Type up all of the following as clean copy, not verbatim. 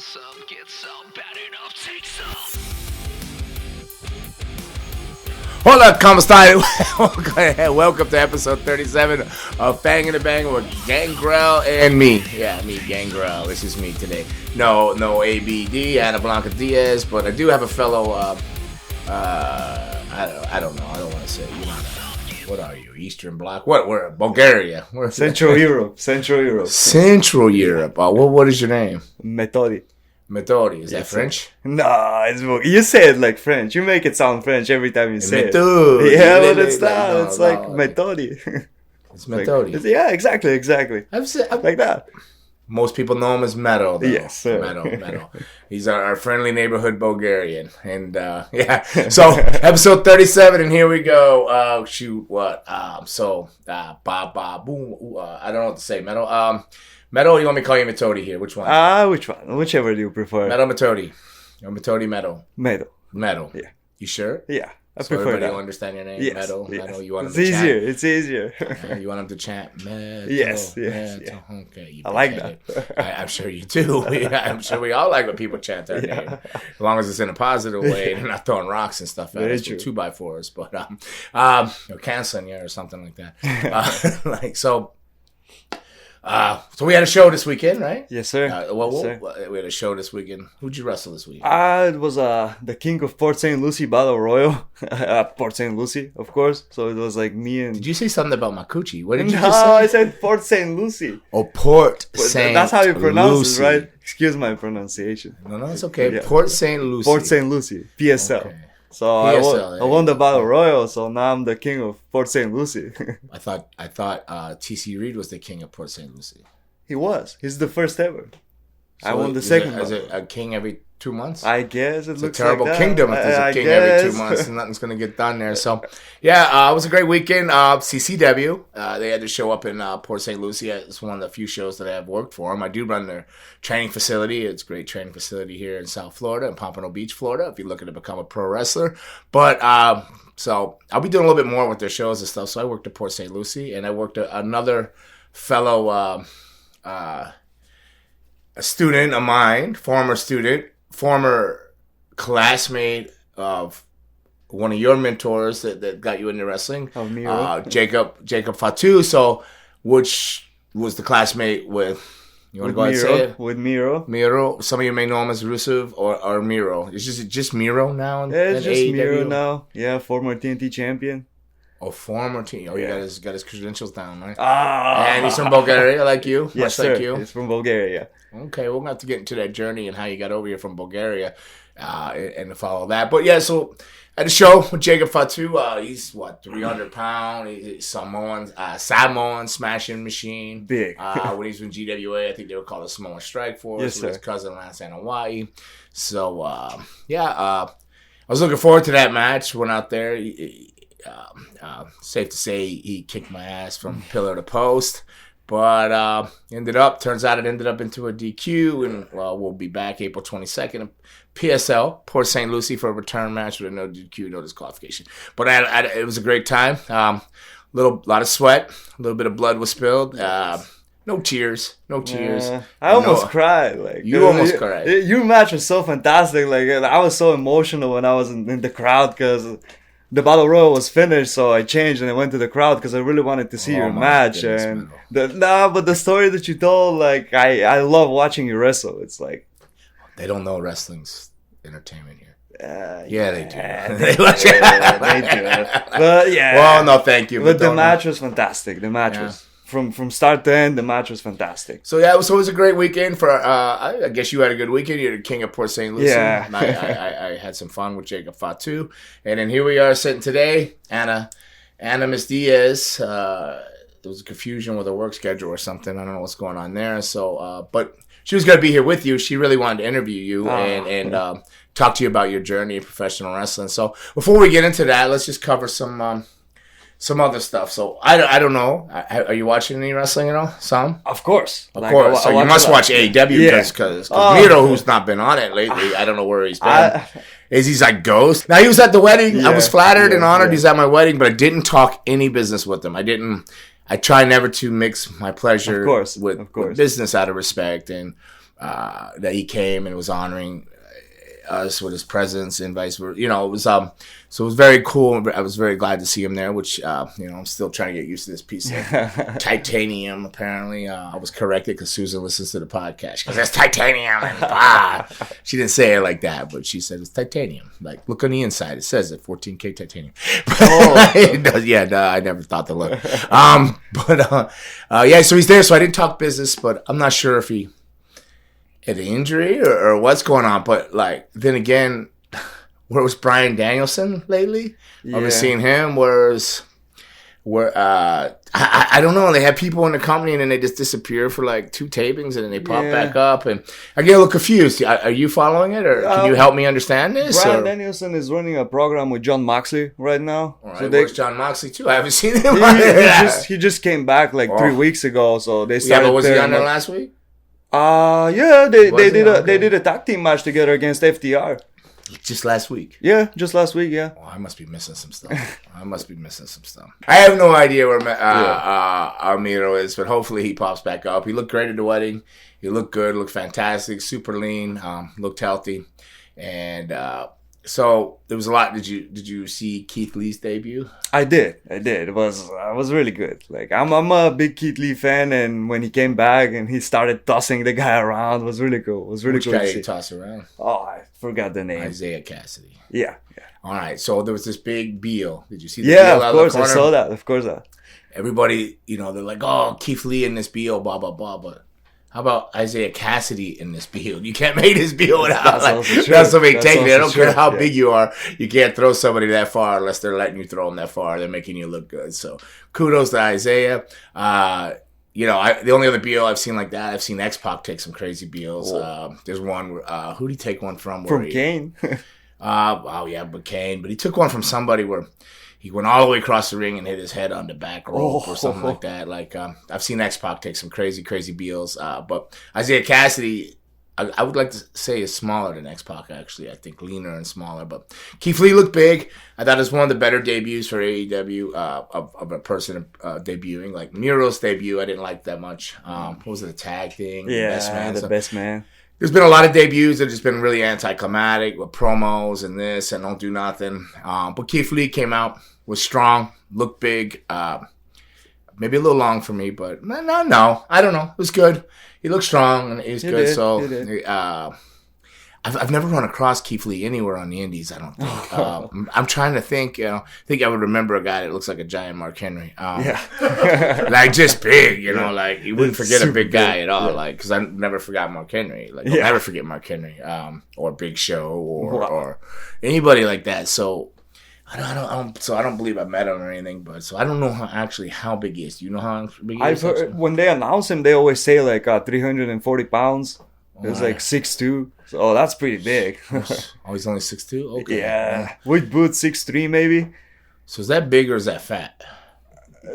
some, get some, bad enough, take some. Hola, ¿cómo está? Welcome to episode 37 of Bang in the Bang with Gangrel and me. Yeah, me, Gangrel. This is me today. No ABD, Ana Blanca Diaz, but I do have a fellow, I don't know. I don't want to say, you know, what are you? Eastern Bloc? What? We're Bulgaria. Central Europe. Central Europe. What is your name? Metodi. Metodi. Is that French? No, you say it like French. You make it sound French every time you say Metodi. it. Yeah, but it's not. It's like Metodi. It's Metodi. Yeah, exactly. Like that. Most people know him as Meto, though. Yes, sir. Meto. He's our friendly neighborhood Bulgarian. And, yeah. So, episode 37, and here we go. Boom. I don't know what to say, Meto. Meto, you want me to call you Metodi here? Which one? Which one? Whichever you prefer. Meto, Metodi. Or Metodi, Meto. Meto. Yeah. You sure? Yeah. I so prefer everybody that. will understand your name, Yes, Meto. yes. Meto. You want It's him to easier. chant? It's easier. You want him to chant, Meto. Yes. Meto. Yeah. Okay. I like that. I'm sure you do. I'm sure we all like when people chant our name. As long as it's in a positive way and they're not throwing rocks and stuff at us with 2x4s. But, or canceling you or something like that. So we had a show this weekend, right? Yes, sir. We had a show this weekend. Who'd you wrestle this week? It was the King of Port St. Lucie Battle Royal. Port St. Lucie, of course. So it was like me and... Did you say something about my coochie? What did you No, just say? I said Port St. Lucie. Oh, Port St. That's how you pronounce Lucie. it, right? Excuse my pronunciation. No, it's okay. Yeah. Port St. Lucie. Port St. Lucie, PSL. Okay. So PSL, I won the Battle Royal, so now I'm the King of Port St. Lucie. I thought TC Reed was the king of Port St. Lucie. He was. He's the first ever. So I won the second Is one. it a king every 2 months? I guess It's looks a terrible like that. kingdom if there's a king every 2 months and nothing's going to get done there. So, yeah, it was a great weekend. CCW, they had to show up in Port St. Lucie. It's one of the few shows that I have worked for them. I do run their training facility. It's a great training facility here in South Florida, in Pompano Beach, Florida, if you're looking to become a pro wrestler. But, so I'll be doing a little bit more with their shows and stuff. So I worked at Port St. Lucie, and I worked another fellow... a student of mine, former classmate of one of your mentors that got you into wrestling, Miro. Jacob Fatu. So, which was the classmate with? You want to go ahead and say it? With Miro. Miro. Some of you may know him as Rusev or Miro. Is it just Miro now? Yeah, it's just AEW? Miro now. Yeah, former TNT champion. Oh, former team. Oh, Yeah. he got his credentials down, right? Ah. And he's from Bulgaria, like you. Yes, much sir. like you. He's from Bulgaria. Okay, we're going to have to get into that journey and how you got over here from Bulgaria and to follow that. But yeah, so at the show with Jacob Fatu, he's 300 pound. He's Samoan smashing machine. Big. When he's in GWA, I think they were called the Samoan Strike Force. Yes, with sir. his cousin Lance and Hawaii. So, I was looking forward to that match. Went out there. Safe to say he kicked my ass from pillar to post. But turns out it ended up into a DQ, and we'll be back April 22nd at PSL, Port St. Lucie, for a return match with no DQ, no disqualification. But it was a great time. Lot of sweat, a little bit of blood was spilled. No tears. I almost cried. Like You almost cried. Your match was so fantastic. Like I was so emotional when I was in the crowd because the Battle Royal was finished, so I changed and I went to the crowd because I really wanted to see your match. Goodness, And but the story that you told, like I love watching you wrestle. It's like They don't know wrestling's entertainment here. Yeah, they do. They do. But yeah. Well, no, thank you. But the match was fantastic. The match was from start to end. The match was fantastic. So yeah, so it was a great weekend for. I guess you had a good weekend. You're the king of Port St. Lucie. Yeah. I had some fun with Jacob Fatu, and then here we are sitting today. Ana Miss Diaz. There was a confusion with her work schedule or something. I don't know what's going on there. So, but she was going to be here with you. She really wanted to interview you and talk to you about your journey in professional wrestling. So before we get into that, let's just cover some other stuff. So I don't know. Are you watching any wrestling at all? Some? Of course. Of course. So you must watch AEW because Meto, who's not been on it lately, I don't know where he's been. He's like ghost. Now he was at the wedding. I was flattered and honored. He's at my wedding, but I didn't talk any business with him. I try never to mix my pleasure with business out of respect, and that he came and was honoring us with his presence and vice versa. You know, it was so it was very cool. I was very glad to see him there, which I'm still trying to get used to this piece of titanium. Apparently, I was corrected because Susan listens to the podcast because it's titanium. And, she didn't say it like that, but she said it's titanium. Like, look on the inside, it says it 14K titanium. It does, I never thought to look. So he's there. So I didn't talk business, but I'm not sure if he an injury or what's going on, but like then again, where was Bryan Danielson lately? I haven't seen him. I don't know. They have people in the company and then they just disappear for like 2 tapings and then they pop back up, and I get a little confused. Are you following it, or can you help me understand this? Bryan Danielson is running a program with Jon Moxley right now. All right, so where's Jon Moxley too? I haven't seen him. He just came back like 3 weeks ago, so they started. Yeah, but was he on there last week? They did a tag team match together against FTR. Just last week? Yeah, just last week, yeah. Oh, I must be missing some stuff. I have no idea where Meto is, but hopefully he pops back up. He looked great at the wedding. He looked good, looked fantastic, super lean, looked healthy. And so there was a lot. Did you see Keith Lee's debut? I did. It was really good. Like I'm a big Keith Lee fan, and when he came back and he started tossing the guy around, it was really cool. It was really cool. Which guy did he toss around? Oh, I forgot the name. Isaiah Cassidy. Yeah. All right. So there was this big Beal. Did you see the Beal out of course, the corner? I saw that. Of course, that. Everybody, they're like, oh, Keith Lee in this Beal, blah blah blah, but. How about Isaiah Cassidy in this Beal? You can't make this Beal without. That's a big take. I don't care how big you are. You can't throw somebody that far unless they're letting you throw them that far. They're making you look good. So kudos to Isaiah. The only other Beal I've seen like that, I've seen X-Pac take some crazy Beals. There's one. Who did he take one from? From Kane. But Kane. But he took one from somebody where he went all the way across the ring and hit his head on the back rope or something like that. Like, I've seen X-Pac take some crazy, crazy Beals. But Isaiah Cassidy, I would like to say is smaller than X-Pac, actually. I think leaner and smaller. But Keith Lee looked big. I thought it was one of the better debuts for AEW of a person debuting. Like, Miro's debut, I didn't like that much. What was it, a tag thing? Yeah, the best man. There's been a lot of debuts that have just been really anticlimactic with promos and this and don't do nothing. But Keith Lee came out, was strong, looked big. Maybe a little long for me, but no. I don't know. It was good. He looked strong and he was good. I've never run across Keith Lee anywhere on the Indies, I don't think. I'm trying to think, I think I would remember a guy that looks like a giant Mark Henry. Like just big, like you wouldn't forget a big guy at all, like, because I never forgot Mark Henry. Like, I'll never forget Mark Henry, or Big Show, or anybody like that. So I don't believe I met him or anything, but so I don't know how big he is. Do you know how big he is? I've heard, when they announce him, they always say like 340 pounds. It's like 6'2". So that's pretty big. Oh, he's only 6'2"? Okay. Yeah. With boots, 6'3" maybe. So is that big or is that fat?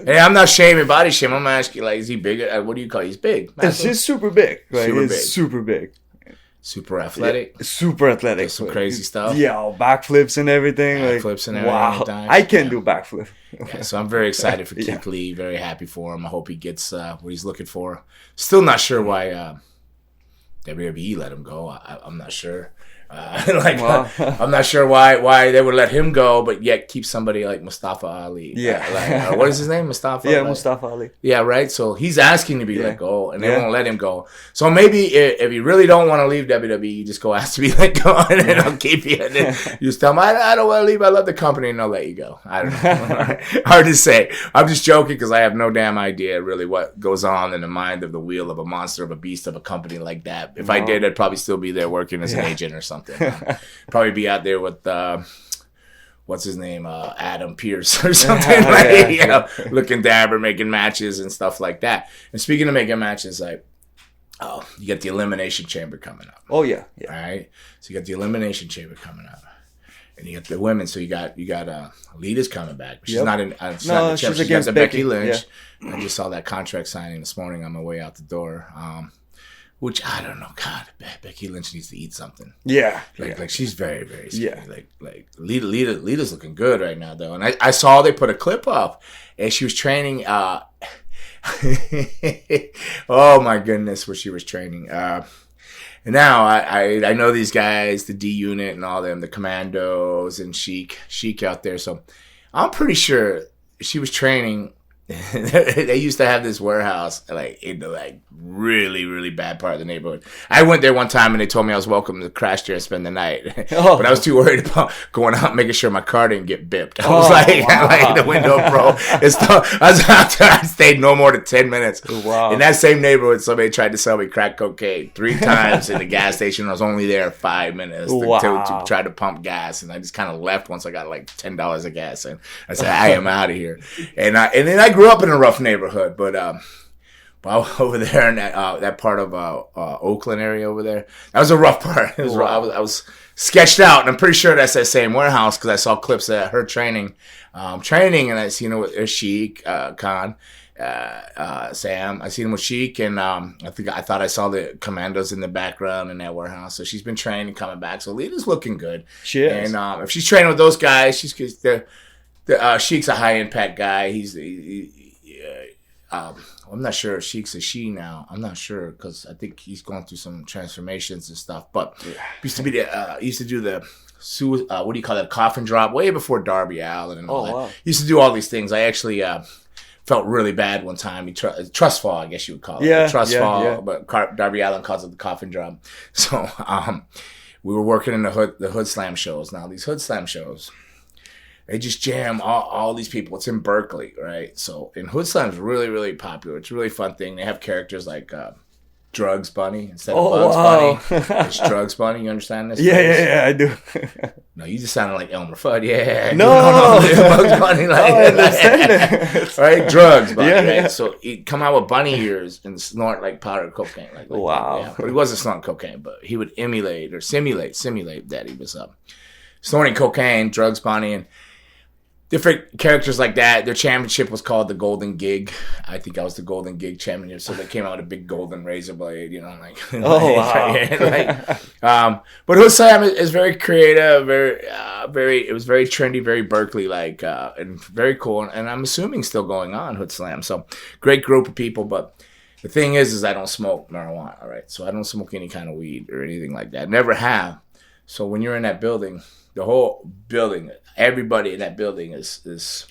Hey, I'm not shaming, body shame. I'm asking, like, is he big? What do you call it? He's big. He's super big. Like, super big. Super athletic. Yeah, super athletic. Does some crazy stuff. Yeah, backflips and everything. Backflips and everything. Wow. I can do backflip. So I'm very excited for Keith Lee. Very happy for him. I hope he gets what he's looking for. Still not sure why WWE let him go. I'm not sure. I'm not sure why they would let him go, but yet keep somebody like Mustafa Ali. Yeah. What is his name? Mustafa? Yeah, Mustafa Ali. Yeah, right? So he's asking to be let go, and they won't let him go. So maybe if you really don't want to leave WWE, you just go ask to be let go, and then they'll keep you. And then you just tell them, I don't want to leave. I love the company, and they'll let you go. I don't know. Hard to say. I'm just joking because I have no damn idea really what goes on in the mind of the wheel of a monster, of a beast, of a company like that. If I did, I'd probably still be there working as an agent or something. Probably be out there with what's his name, Adam Pearce or something, looking dapper, making matches and stuff like that. And speaking of making matches, like, you got the Elimination Chamber coming up. Oh yeah. All right, so you got the Elimination Chamber coming up, and you got the women. So you got Lita's coming back. She's not in. She's against Becky Lynch. Yeah. I just saw that contract signing this morning on my way out the door. Which I don't know. God, Becky Lynch needs to eat something. Yeah, like she's very, very skinny. Yeah. Like Lita's looking good right now though. And I saw they put a clip up, and she was training. Oh my goodness, where she was training. And now I know these guys, the D Unit and all them, the Commandos and Sheik out there. So I'm pretty sure she was training. They used to have this warehouse like in the like really, really bad part of the neighborhood. I went there one time and they told me I was welcome to crash there and spend the night. But I was too worried about going out and making sure my car didn't get bipped. I was like the window, bro. I stayed no more than 10 minutes. Wow. In that same neighborhood, somebody tried to sell me crack cocaine 3 times in the gas station. I was only there 5 minutes to try to pump gas, and I just kind of left once I got like $10 of gas, and I said, I am out of here. And then I grew up in a rough neighborhood, but over there in that part of Oakland area over there, that was a rough part. It was rough. I was sketched out, and I'm pretty sure that's that same warehouse because I saw clips of her training, and I seen her with Sheik, Khan, Sam. I seen him with Sheik, and I thought I saw the Commandos in the background in that warehouse. So she's been training, coming back. So Lita's looking good. She is. And if she's training with those guys, Sheik's a high impact guy. I'm not sure if Sheik's a she now. I'm not sure because I think he's going through some transformations and stuff. But used to do the what do you call that, coffin drop way before Darby Allin and all that. Wow. Used to do all these things. I actually felt really bad one time. Trust fall, I guess you would call it. Yeah, trust fall. Yeah. But Darby Allin calls it the coffin drop. So we were working in the Hood Slam shows. Now these Hood Slam shows, they just jam all these people. It's in Berkeley, right? So, and Hood Slam's really, really popular. It's a really fun thing. They have characters like Drugs Bunny instead of Bugs Bunny. It's Drugs Bunny. You understand this? Yeah, I do. No, you just sounded like Elmer Fudd. Yeah. No. Bugs Bunny. Like, I understand it. Right? Drugs Bunny, right? Yeah. So he'd come out with bunny ears and snort like powdered cocaine. Like wow. Yeah. But he wasn't snorting cocaine, but he would simulate that he was snorting cocaine, Drugs Bunny, and different characters like that. Their championship was called the Golden Gig. I think I was the Golden Gig champion. So they came out with a big golden razor blade, like. Oh wow! But Hood Slam is very creative, it was very trendy, very Berkeley like, and very cool. And I'm assuming still going on Hood Slam. So great group of people. But the thing is I don't smoke marijuana. All right, so I don't smoke any kind of weed or anything like that. Never have. So when you're in that building, the whole building, everybody in that building is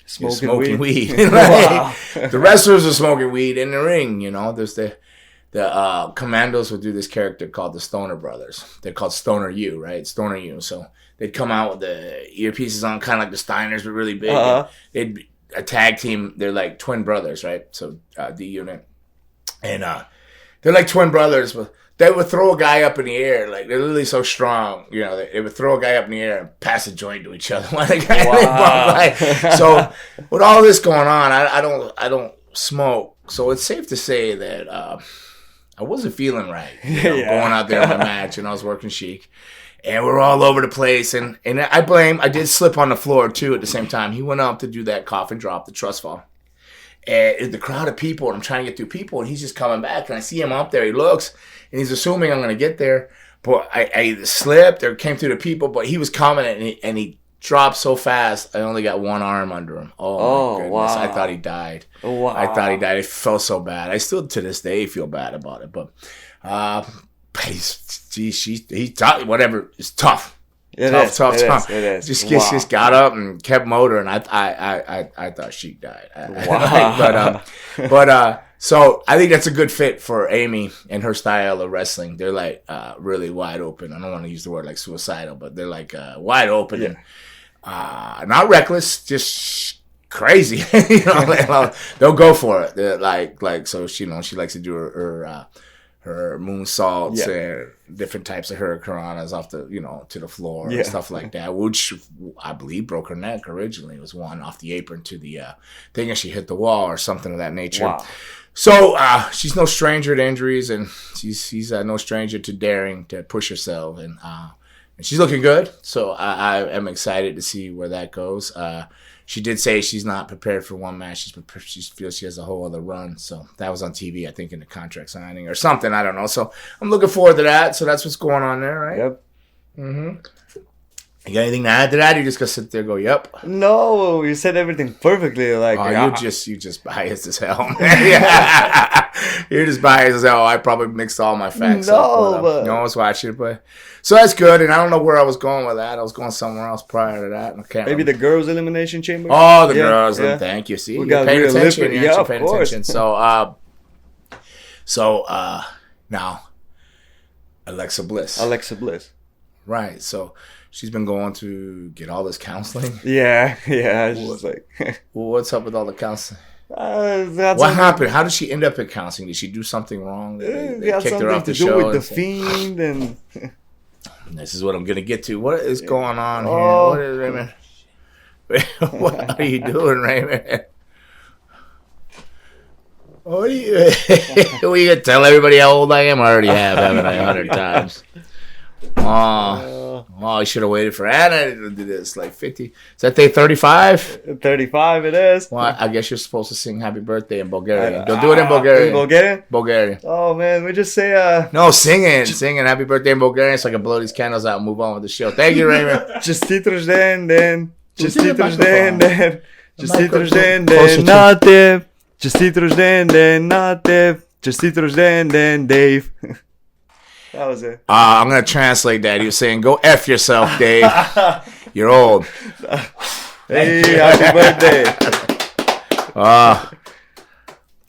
smoking weed. Wow. The wrestlers are smoking weed in the ring. There's the Commandos would do this character called the Stoner Brothers. They're called Stoner U, right? Stoner U. So they'd come out with the earpieces on, kind of like the Steiners, but really big. They'd be a tag team. They're like twin brothers, right? So D Unit, and they're like twin brothers, but they would throw a guy up in the air, like they're literally so strong. They would throw a guy up in the air and pass a joint to each other. Wow. So with all this going on, I don't smoke, so it's safe to say that I wasn't feeling right. Going out there in my match, and I was working Sheik, and we're all over the place. And I did slip on the floor too at the same time. He went up to do that coffin drop, the trust fall. And the crowd of people, and I'm trying to get through people, and he's just coming back, and I see him up there. He looks, and he's assuming I'm going to get there, but I either slipped or came through the people, but he was coming, and he dropped so fast, I only got one arm under him. Oh my goodness. Wow. I thought he died. Wow. I thought he died. It felt so bad. I still, to this day, feel bad about it, but he whatever, it's tough. It is. Just got up and kept motoring. I thought Sheik died. Wow. but so I think that's a good fit for Amy and her style of wrestling. They're like really wide open. I don't want to use the word like suicidal, but they're like wide open and not reckless, just crazy. They'll go for it. They're like so she likes to do her moonsaults and different types of hurricanranas off the to the floor and stuff like that, which I believe broke her neck originally. It was one off the apron to the thing, and she hit the wall or something of that nature. Wow. So she's no stranger to injuries, and she's no stranger to daring to push herself, and she's looking good. So I am excited to see where that goes. She did say she's not prepared for one match. She feels she has a whole other run. So that was on TV, I think, in the contract signing or something. I don't know. So I'm looking forward to that. So that's what's going on there, right? Yep. Mm-hmm. You got anything to add to that? You just gonna sit there and go, "Yep." No, you said everything perfectly. Like, You just biased as hell, man. Yeah. You're just biased as hell. I probably mixed all my facts up. But no one's watching, but so that's good. And I don't know where I was going with that. I was going somewhere else prior to that. Maybe the girls' elimination chamber. Oh, the girls. Yeah. Thank you. See, you're paying attention. You're paying attention. So now, Alexa Bliss. Right. So she's been going to get all this counseling. Yeah. It's just like, what's up with all the counseling? What happened? How did she end up at counseling? Did she do something wrong? They kicked her off the show. With the Fiend and. This is what I'm gonna get to. What is going on here? What is Raymond? What are you doing, Raymond? What are you? Are you gonna tell everybody how old I am? I already have, haven't I, 100 times? I should have waited for Anna to do this. Like 50. Is that day 35? 35 it is. Well, I guess you're supposed to sing happy birthday in Bulgarian. Don't do it in Bulgarian. In Bulgarian? Bulgarian. Oh, man. We just say... No, singing happy birthday in Bulgarian so I can blow these candles out and move on with the show. Thank you, Raymond. Честит рожден ден. Честит рожден ден. Честит рожден ден на теб. Честит рожден ден на теб. Честит рожден ден, Dave. That was it. I'm going to translate that. He was saying, go F yourself, Dave. You're old. Hey, happy birthday. Well,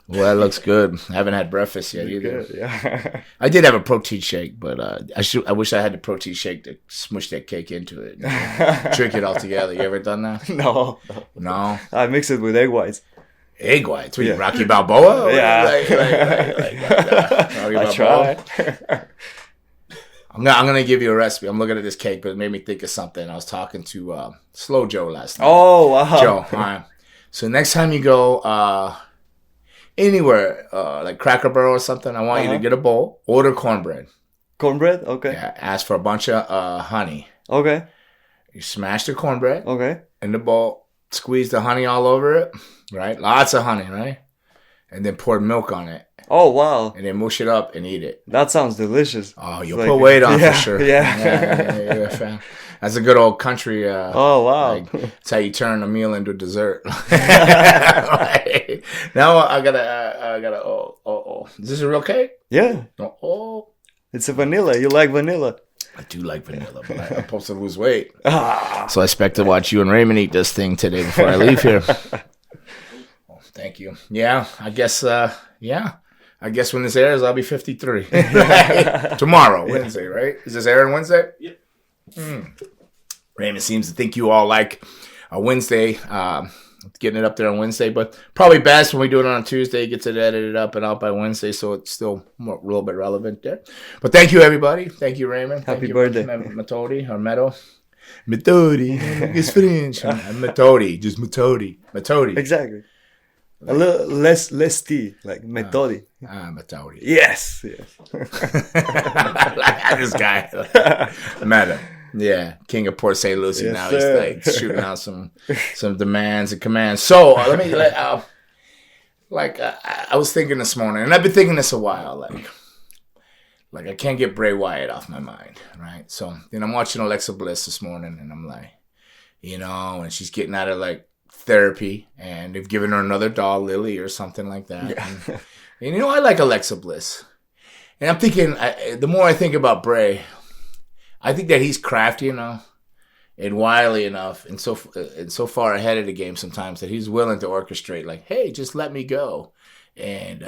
that looks good. I haven't had breakfast yet either. Good, yeah. I did have a protein shake, but I wish I had the protein shake to smush that cake into it. Drink it all together. You ever done that? No. I mix it with egg whites. Egg whites? What, Rocky Balboa? Yeah. I try. I'm gonna give you a recipe. I'm looking at this cake, but it made me think of something. I was talking to Slow Joe last night. Oh, wow. Joe, all right. So next time you go anywhere, like Cracker Barrel or something, I want you to get a bowl, order cornbread. Cornbread? Okay. Yeah, ask for a bunch of honey. Okay. You smash the cornbread. Okay. In the bowl, squeeze the honey all over it, right? Lots of honey, right? And then pour milk on it. Oh, wow. And then mush it up and eat it. That sounds delicious. Oh, you'll put weight on for sure. Yeah. That's a good old country. Oh, wow. That's how you turn a meal into dessert. Now I gotta, Is this a real cake? Yeah. Oh. It's a vanilla. You like vanilla. I do like vanilla, but I'm supposed to lose weight. So I expect to watch you and Raymond eat this thing today before I leave here. Thank you. Yeah, I guess, I guess when this airs, I'll be 53. Tomorrow, Wednesday, right? Is this airing Wednesday? Yep. Raymond seems to think you all like a Wednesday, getting it up there on Wednesday, but probably best when we do it on Tuesday, gets it edited up and out by Wednesday, so it's still a little bit relevant there. But thank you, everybody. Thank you, Raymond. Happy birthday. Metodi, or Meto. Metodi. It's French. Metodi. Just Metodi. Exactly. A little less tea, like Metodi. Metodi. Yes. This guy. Meto. Yeah, King of Port St. Lucie. Yes, now sir. He's like shooting out some demands and commands. So I was thinking this morning, and I've been thinking this a while, like I can't get Bray Wyatt off my mind, right? So then I'm watching Alexa Bliss this morning, and I'm like, and she's getting out of like therapy, and they've given her another doll, Lily, or something like that. Yeah. And I like Alexa Bliss, and I'm thinking, the more I think about Bray, I think that he's crafty enough and wily enough and so far ahead of the game sometimes that he's willing to orchestrate, like, hey, just let me go and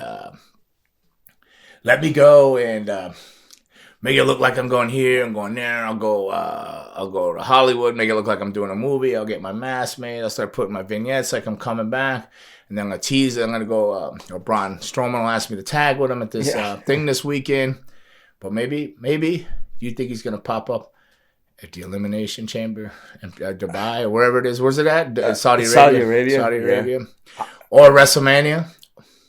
make it look like I'm going here, I'm going there. I'll go to Hollywood, make it look like I'm doing a movie. I'll get my mask made. I'll start putting my vignettes like I'm coming back. And then I'm going to tease it. I'm going to go, or Braun Strowman will ask me to tag with him at this thing this weekend. But maybe, do you think he's going to pop up at the Elimination Chamber in Dubai or wherever it is? Where's it at? Saudi Arabia. Yeah. Or WrestleMania?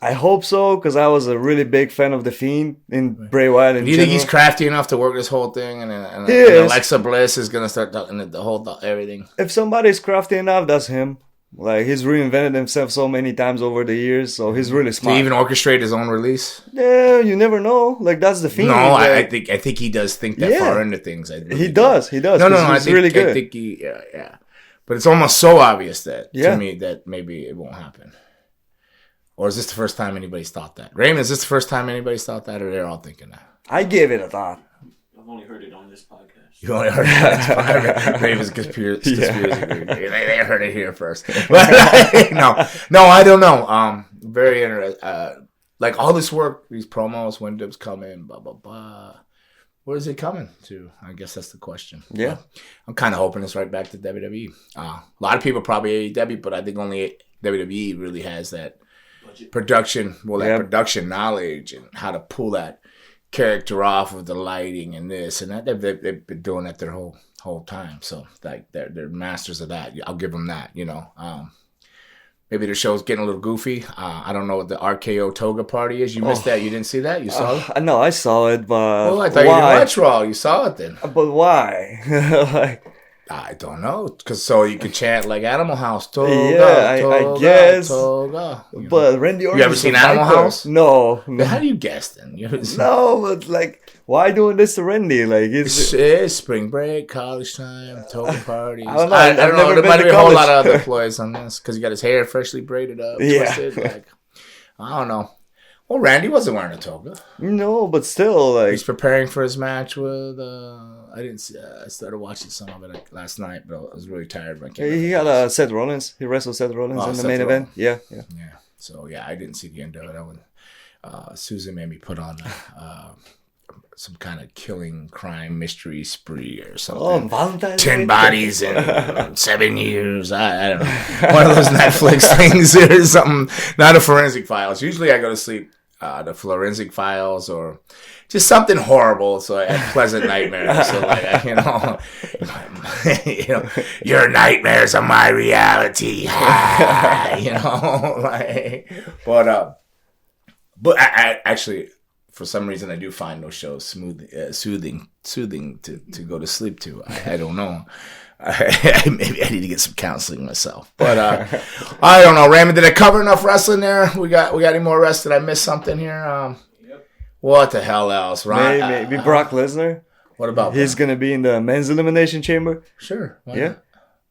I hope so, because I was a really big fan of The Fiend in Bray Wyatt. Do you think he's crafty enough to work this whole thing? And Alexa Bliss is going to start talking the whole everything? If somebody's crafty enough, that's him. Like, he's reinvented himself so many times over the years, so he's really smart. To even orchestrate his own release? Yeah, you never know. Like, that's the thing. No, like, I think he does think that far into things. He does. No, I think, really good. I think he, yeah. But it's almost so obvious that, to me, that maybe it won't happen. Or is this the first time anybody's thought that? Raymond, is this the first time anybody's thought that, or they're all thinking that? I gave it a thought. I've only heard it on this podcast. You only heard it on this podcast? Raymond's conspiracy. They heard it here first. But no, I don't know. Very interesting. Like all this work, these promos, when dubs come in, blah, blah, blah. Where is it coming to? I guess that's the question. Yeah. I'm kind of hoping it's right back to WWE. A lot of people probably AEW, but I think only WWE really has that production knowledge and how to pull that character off of the lighting and this and that. They've been doing that their whole time. So like they're masters of that. I'll give them that. Maybe their show's getting a little goofy. I don't know what the RKO Toga party is. You missed that. You didn't see that? You saw it? No, I saw it, but I thought you didn't watch Raw. You saw it then. But why? I don't know. Because so you can chant like Animal House. Toga, I guess. Toga. But Randy Orton. You ever seen Animal House? No. How do you guess then? No, but like, why doing this to Randy? Like, it's spring break, college time, toga parties. I don't know. There might be a whole lot of other employees on this because he got his hair freshly braided up, twisted. Like, I don't know. Well, Randy wasn't wearing a toga. No, but still, like, he's preparing for his match with. I didn't see. I started watching some of it last night, but I was really tired. He had Seth Rollins. He wrestled Seth Rollins in the main event. Yeah. So I didn't see the end of it. Susan made me put on some kind of killing crime mystery spree or something. Valentine's 10 bodies in 7 years. I don't know. One of those Netflix things or something. Not a Forensic Files. Usually I go to sleep the Forensic Files or just something horrible. So I had pleasant nightmares. So like, your nightmares are my reality. But I actually, for some reason, I do find those shows soothing to go to sleep to. I don't know. Maybe I need to get some counseling myself. But I don't know. Raymond, did I cover enough wrestling there? We got any more rest? Did I miss something here? Yep. What the hell else? Maybe Brock Lesnar. What about He's going to be in the men's elimination chamber. Sure. Yeah.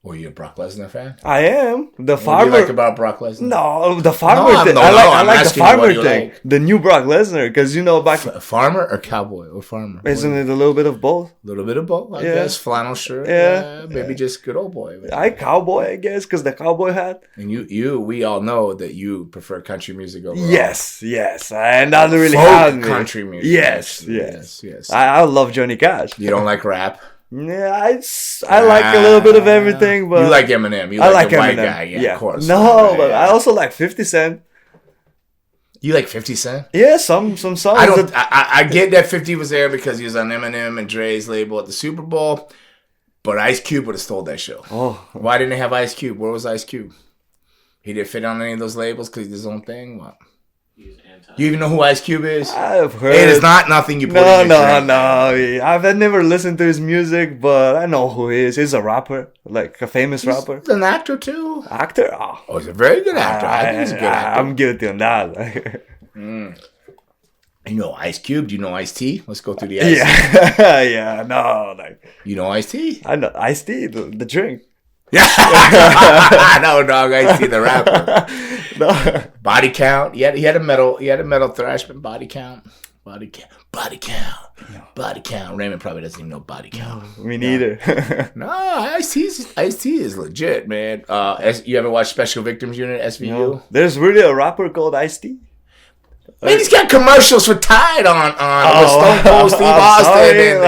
Were you a Brock Lesnar fan? I am. The What farmer. do you like about Brock Lesnar? No, the farmer thing. I like the farmer thing. The new Brock Lesnar, because back. Farmer or cowboy or farmer? Isn't it a little bit of both? A little bit of both, I guess. Flannel shirt. Maybe just good old boy. Cowboy, I guess, because the cowboy hat. And we all know that you prefer country music over Yes, and that really happened. Country music. Yes. I love Johnny Cash. You don't like rap? Yeah, I like a little bit of everything, but you like Eminem. You I like the white Eminem. guy, yeah, of course. No, but I also like 50 Cent. You like 50 Cent? Yeah, some songs. I get that 50 was there because he was on Eminem and Dre's label at the Super Bowl, but Ice Cube would have stole that show. Oh, why didn't they have Ice Cube? Where was Ice Cube? He didn't fit on any of those labels because he's his own thing. What? You even know who Ice Cube is? I've heard. It is not nothing you put in your drink. No. I've never listened to his music, but I know who he is. He's a rapper, like a famous rapper. He's an actor too. Actor? Oh, he's a very good actor. I think he's a good actor. I'm guilty on that. You know Ice Cube? Do you know Ice-T? Let's go through the Ice-T. Yeah, no. You know Ice-T? I know Ice-T, the drink. No, dog. Ice-T, the rapper. No. Body count. He had a metal thrashman. Body count. Body count. Raymond probably doesn't even know body count. Me neither. No, Ice-T is legit, man. You ever watch Special Victims Unit, SVU? No. There's really a rapper called Ice-T? Man, he's got commercials for Tide on with Stone Cold Steve Austin.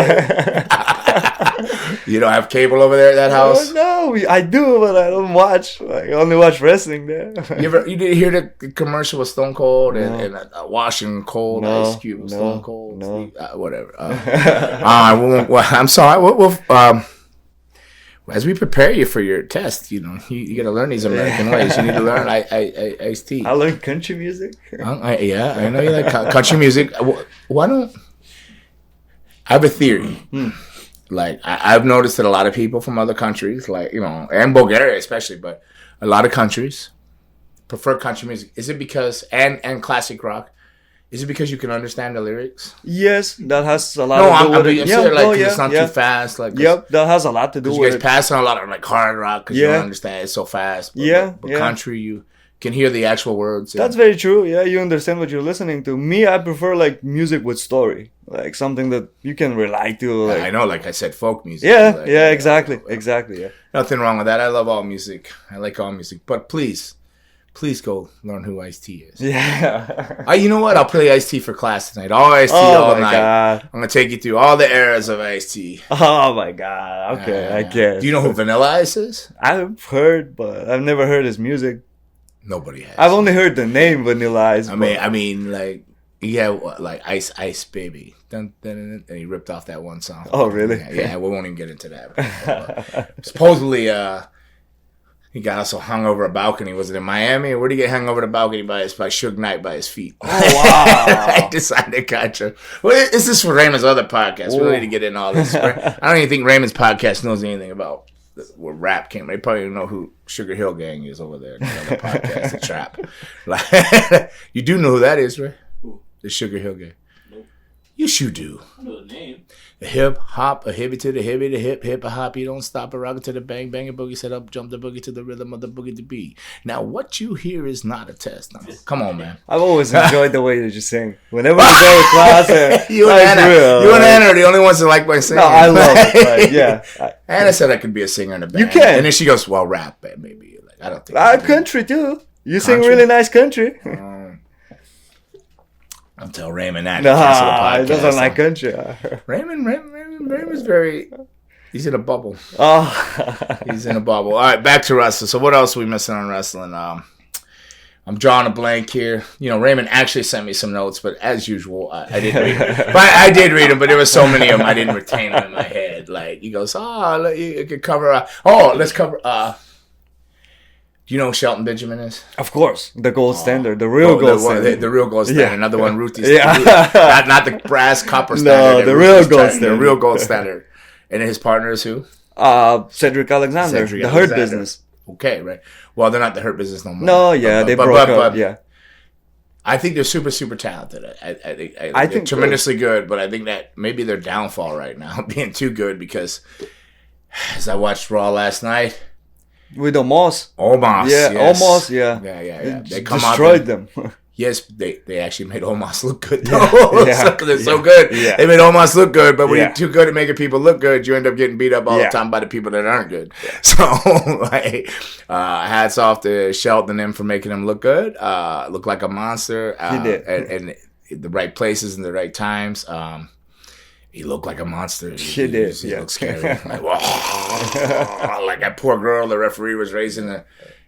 You don't have cable over there at that house? No, I do, but I don't watch. I only watch wrestling there. You didn't hear the commercial with Stone Cold and washing cold Ice Cube with Stone Cold? No. Whatever. I'm sorry. As we prepare you for your test, you got to learn these American ways. You need to learn Ice-T. I learned country music. I know you like country music. Why don't I have a theory? Like I've noticed that a lot of people from other countries, like and Bulgaria especially, but a lot of countries prefer country music. Is it because and classic rock? Is it because you can understand the lyrics? Yes, that has a lot to do with it. It's not too fast. Like that has a lot to do with it. You guys pass on a lot of like hard rock because you don't understand it's so fast. But country, you can hear the actual words. That's very true. Yeah, you understand what you're listening to. Me, I prefer like music with story, like something that you can relate to. Like, I know, like I said, folk music. Yeah, exactly. Yeah. Nothing wrong with that. I love all music. I like all music, but please go learn who Ice-T is. Yeah. You know what? I'll play Ice-T for class tonight. All Ice-T all night. God. I'm going to take you through all the eras of Ice-T. Oh, my God. Okay, I guess. Do you know who Vanilla Ice is? I've heard, but I've never heard his music. Nobody has. I've only heard the name Vanilla Ice. I mean, like, like Ice Baby. Dun, dun, dun, dun, and he ripped off that one song. Oh, really? Yeah, we won't even get into that. But supposedly, he got also hung over a balcony. Was it in Miami? Or where did he get hung over the balcony by Suge Knight by his feet? Oh, wow. I decided to catch him. Well, this is for Raymond's other podcast. We don't need to get into all this. I don't even think Raymond's podcast knows anything about where rap came. They probably don't know who Sugar Hill Gang is over there. The other podcast, the Trap. Like, you do know who that is, right? Who? The Sugar Hill Gang. Nope. Yes, you do. I know the name. A hip hop, a hippie to the hippie, the hip a hop. You don't stop a rocker to the bang, bang a boogie, set up, jump the boogie to the rhythm of the boogie to beat. Now, what you hear is not a test. Now, come on, man. I've always enjoyed the way that you sing. Whenever you go to class, you and Anna are the only ones that like my singing. No, I love it. Yeah, Anna said I could be a singer in a band. You can, and then she goes, "Well, rap, maybe." Like, I don't think. Country too. You sing really nice country. I'll tell Raymond that. He doesn't like country. Raymond's very. He's in a bubble. Oh, he's in a bubble. All right, back to wrestling. So what else are we missing on wrestling? I'm drawing a blank here. Raymond actually sent me some notes, but as usual, I didn't read them. But I did read them, but there were so many of them I didn't retain them in my head. Like he goes, you could cover. Let's cover. Do you know who Shelton Benjamin is? Of course, the gold standard, the real gold standard, the real gold standard. Another one, Ruthie. Not the brass copper No, standard. the real gold standard. The real gold standard. And his partner is who? Cedric Alexander, the Hurt Business. Okay, right. Well, they're not the Hurt Business no more. No, yeah, they broke up. Yeah, I think they're super, super talented. I think they're tremendously good, but I think that maybe their downfall right now being too good because as I watched Raw last night. With Omos. Omos. Yeah, yes. Omos, yeah. Yeah. They destroyed them. Yes, they actually made Omos look good, though. They're so good. Yeah. They made Omos look good, but when you're too good at making people look good, you end up getting beat up all the time by the people that aren't good. Yeah. So, hats off to Shelton and them for making him look good. Look like a monster. He did. And the right places and the right times. He looked like a monster. He did. He looked scary. Like, like that poor girl, the referee was raising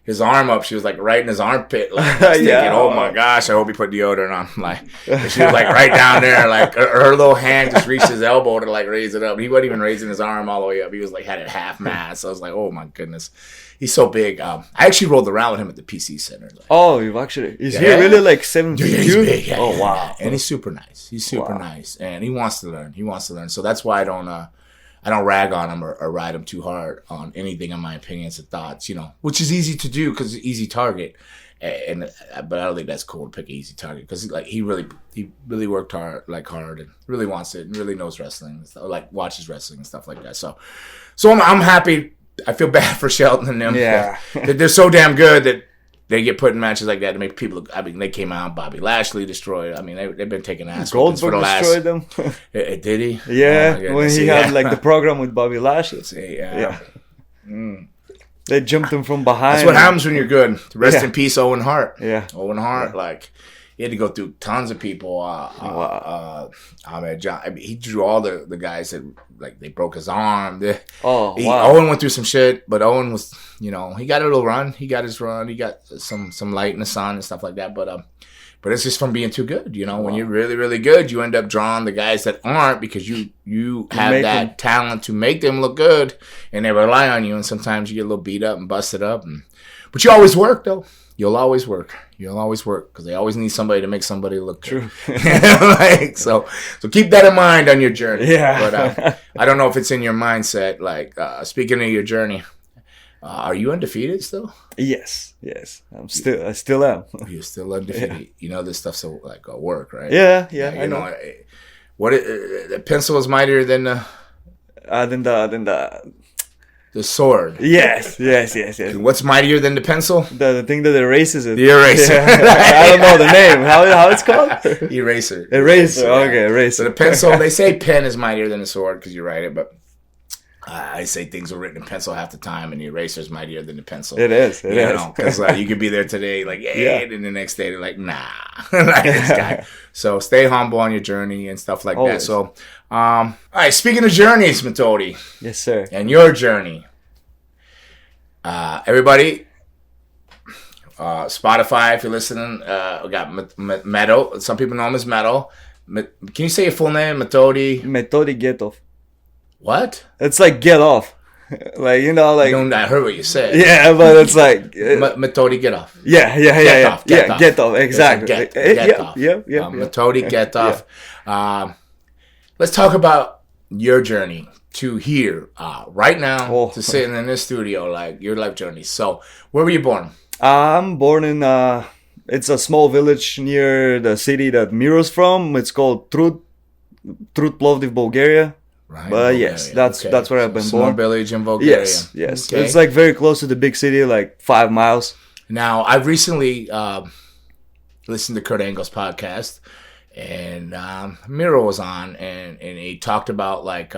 his arm up. She was like right in his armpit. Like, thinking, oh my gosh, I hope he put deodorant on. Like, she was like right down there. Like, her little hand just reached his elbow to like raise it up. He wasn't even raising his arm all the way up. He was like, had it half mast. So I was like, oh my goodness. He's so big. I actually rolled around with him at the PC Center. Like, oh, you've actually... Is he really like 72? Yeah, he's big. Yeah, oh, wow. And he's super nice. He's super nice. And he wants to learn. So that's why I don't rag on him or ride him too hard on anything in my opinions and thoughts, which is easy to do because it's easy target. But I don't think that's cool to pick an easy target because like he really worked hard and really wants it and really knows wrestling, like watches wrestling and stuff like that. So I'm happy. I feel bad for Shelton and them. Yeah. They're so damn good that they get put in matches like that to make people look. I mean, they came out. Bobby Lashley destroyed. I mean, they've been taking ass. Goldberg destroyed them. Did he? Yeah, when he had like the program with Bobby Lashley. Yeah. They jumped him from behind. That's what happens when you're good. Rest in peace, Owen Hart. Yeah. Owen Hart, like, he had to go through tons of people. He drew all the guys that, like, they broke his arm. Owen went through some shit, but Owen was, he got a little run. He got his run. He got some light in the sun and stuff like that. But it's just from being too good, When you're really, really good, you end up drawing the guys that aren't because you have that talent to make them look good, and they rely on you. And sometimes you get a little beat up and busted up, but you always work though. you'll always work. You'll always work because they always need somebody to make somebody look True. good. so keep that in mind on your journey. Yeah. But I don't know if it's in your mindset. Like speaking of your journey, are you undefeated still? Yes. I still am. You're still undefeated. Yeah. You know this stuff's like a work, right? Yeah. I know. The pencil is mightier than the sword. Yes. What's mightier than the pencil? The thing that erases it. The eraser. I don't know the name. How it's called? Eraser. Okay, eraser. So the pencil, they say pen is mightier than the sword because you write it, but I say things are written in pencil half the time, and the eraser is mightier than the pencil. It is. Because you could be there today, like, and then the next day they're like, nah, like this guy. So stay humble on your journey and stuff like that. So, all right. Speaking of journeys, Metodi. Yes, sir. And your journey, everybody. Spotify, if you're listening, we got Meto. Some people know him as Meto. Can you say your full name, Metodi? Metodi get off. What? It's like get off. Like, I heard what you said. Yeah, but it's like Metodi get off. Yeah. Get off. Exactly. Get off. Yeah. Metodi get off. Let's talk about your journey to here right now to sitting in this studio, like your life journey. So, where were you born? I'm born in it's a small village near the city that Miro's from. It's called Trut Plovdiv, Bulgaria. Right, but Bulgaria. Yes, that's where I've been small born. Village in Bulgaria. Yes. Okay. It's like very close to the big city, like 5 miles. Now, I've recently listened to Kurt Angle's podcast, and Miro was on, and he talked about like.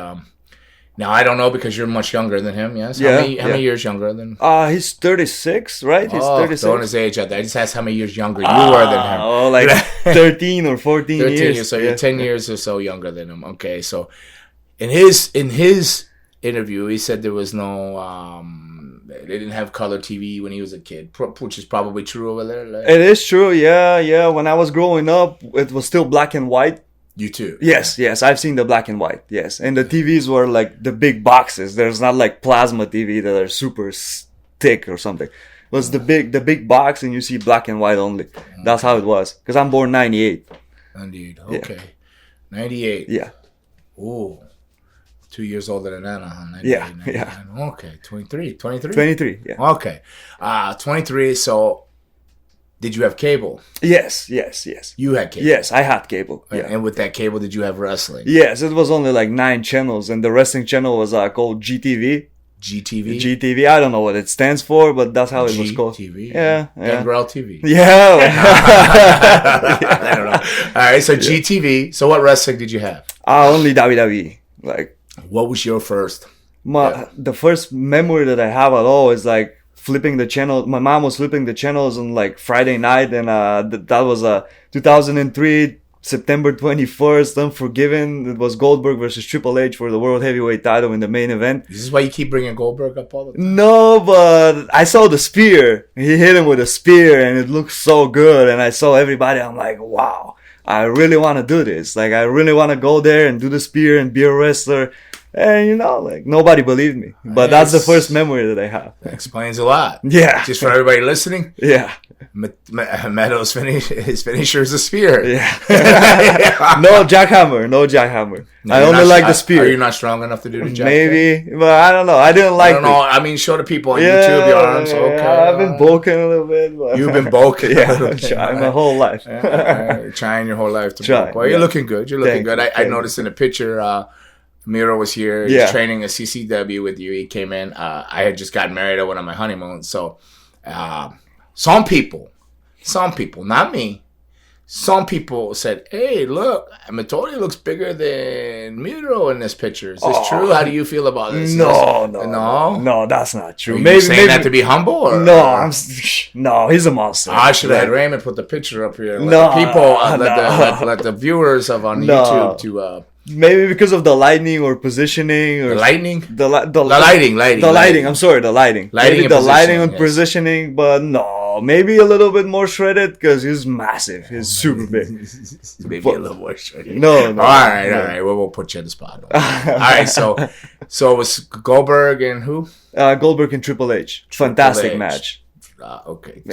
Now I don't know because you're much younger than him. Yes. How many years younger than? He's 36, right? He's 36. Throwing his age out there. I just asked how many years younger you were than him. Oh, like 13 or 14 years. So you're 10 years or so younger than him. Okay, so in his interview, he said there was no. They didn't have color TV when he was a kid, which is probably true over there. Like. It is true. Yeah. When I was growing up, it was still black and white. You too? Yes. I've seen the black and white. Yes. And the TVs were like the big boxes. There's not like plasma TV that are super thick or something. It was the big box and you see black and white only. That's how it was. Because I'm born 98. 98. Okay. Yeah. 98. Yeah. Ooh. 2 years older than Anna, huh? Yeah. Okay. 23. 23, yeah. Okay. 23. So, did you have cable? Yes. You had cable? Yes, I had cable. Yeah. And with that cable, did you have wrestling? Yes, it was only like 9 channels, and the wrestling channel was called GTV. GTV? I don't know what it stands for, but that's how it was called. GTV? Yeah. Gangrel TV? Yeah. I don't know. All right, so GTV. So what wrestling did you have? Only WWE. Like, what was your first? The first memory that I have at all is like flipping the channel. My mom was flipping the channels on like Friday night, and that was 2003 September 21st, Unforgiven. It was Goldberg versus Triple H for the World Heavyweight title in the main event. Is this why you keep bringing Goldberg up all the time? No, but I saw the spear. He hit him with a spear, and it looked so good. And I saw everybody. I'm like, wow, I really want to do this. Like, I really want to go there and do the spear and be a wrestler. And, like, nobody believed me. But that's the first memory that I have. That explains a lot. Yeah. Just for everybody listening. Yeah. Meto's his finisher is a spear. Yeah. No jackhammer. No, I only like the spear. Are you not strong enough to do the jackhammer? Maybe. But I don't know. I didn't like it. I mean, show the people on YouTube your arms. Okay. I've been bulking a little bit. But you've been bulking? Yeah. I'm trying my whole life. Trying your whole life to bulk. Well, you're looking good. I noticed in the picture... Miro was here. He's training a CCW with you. He came in. I had just gotten married at one of my honeymoons. So, some people, not me, some people said, hey, look, Metodi looks bigger than Miro in this picture. Is this true? How do you feel about this? No, that's not true. Maybe saying that to be humble? Or? No, he's a monster. I should have had Raymond put the picture up here. Let the viewers on YouTube to... Maybe because of the lighting or positioning or the lighting. The lighting. I'm sorry, the lighting. Maybe the lighting and positioning, but no, maybe a little bit more shredded because he's massive. He's super big. Maybe a little more shredded. No. All right. We'll put you in the spot. All right. So it was Goldberg and who? Goldberg and Triple H. Fantastic match. Okay.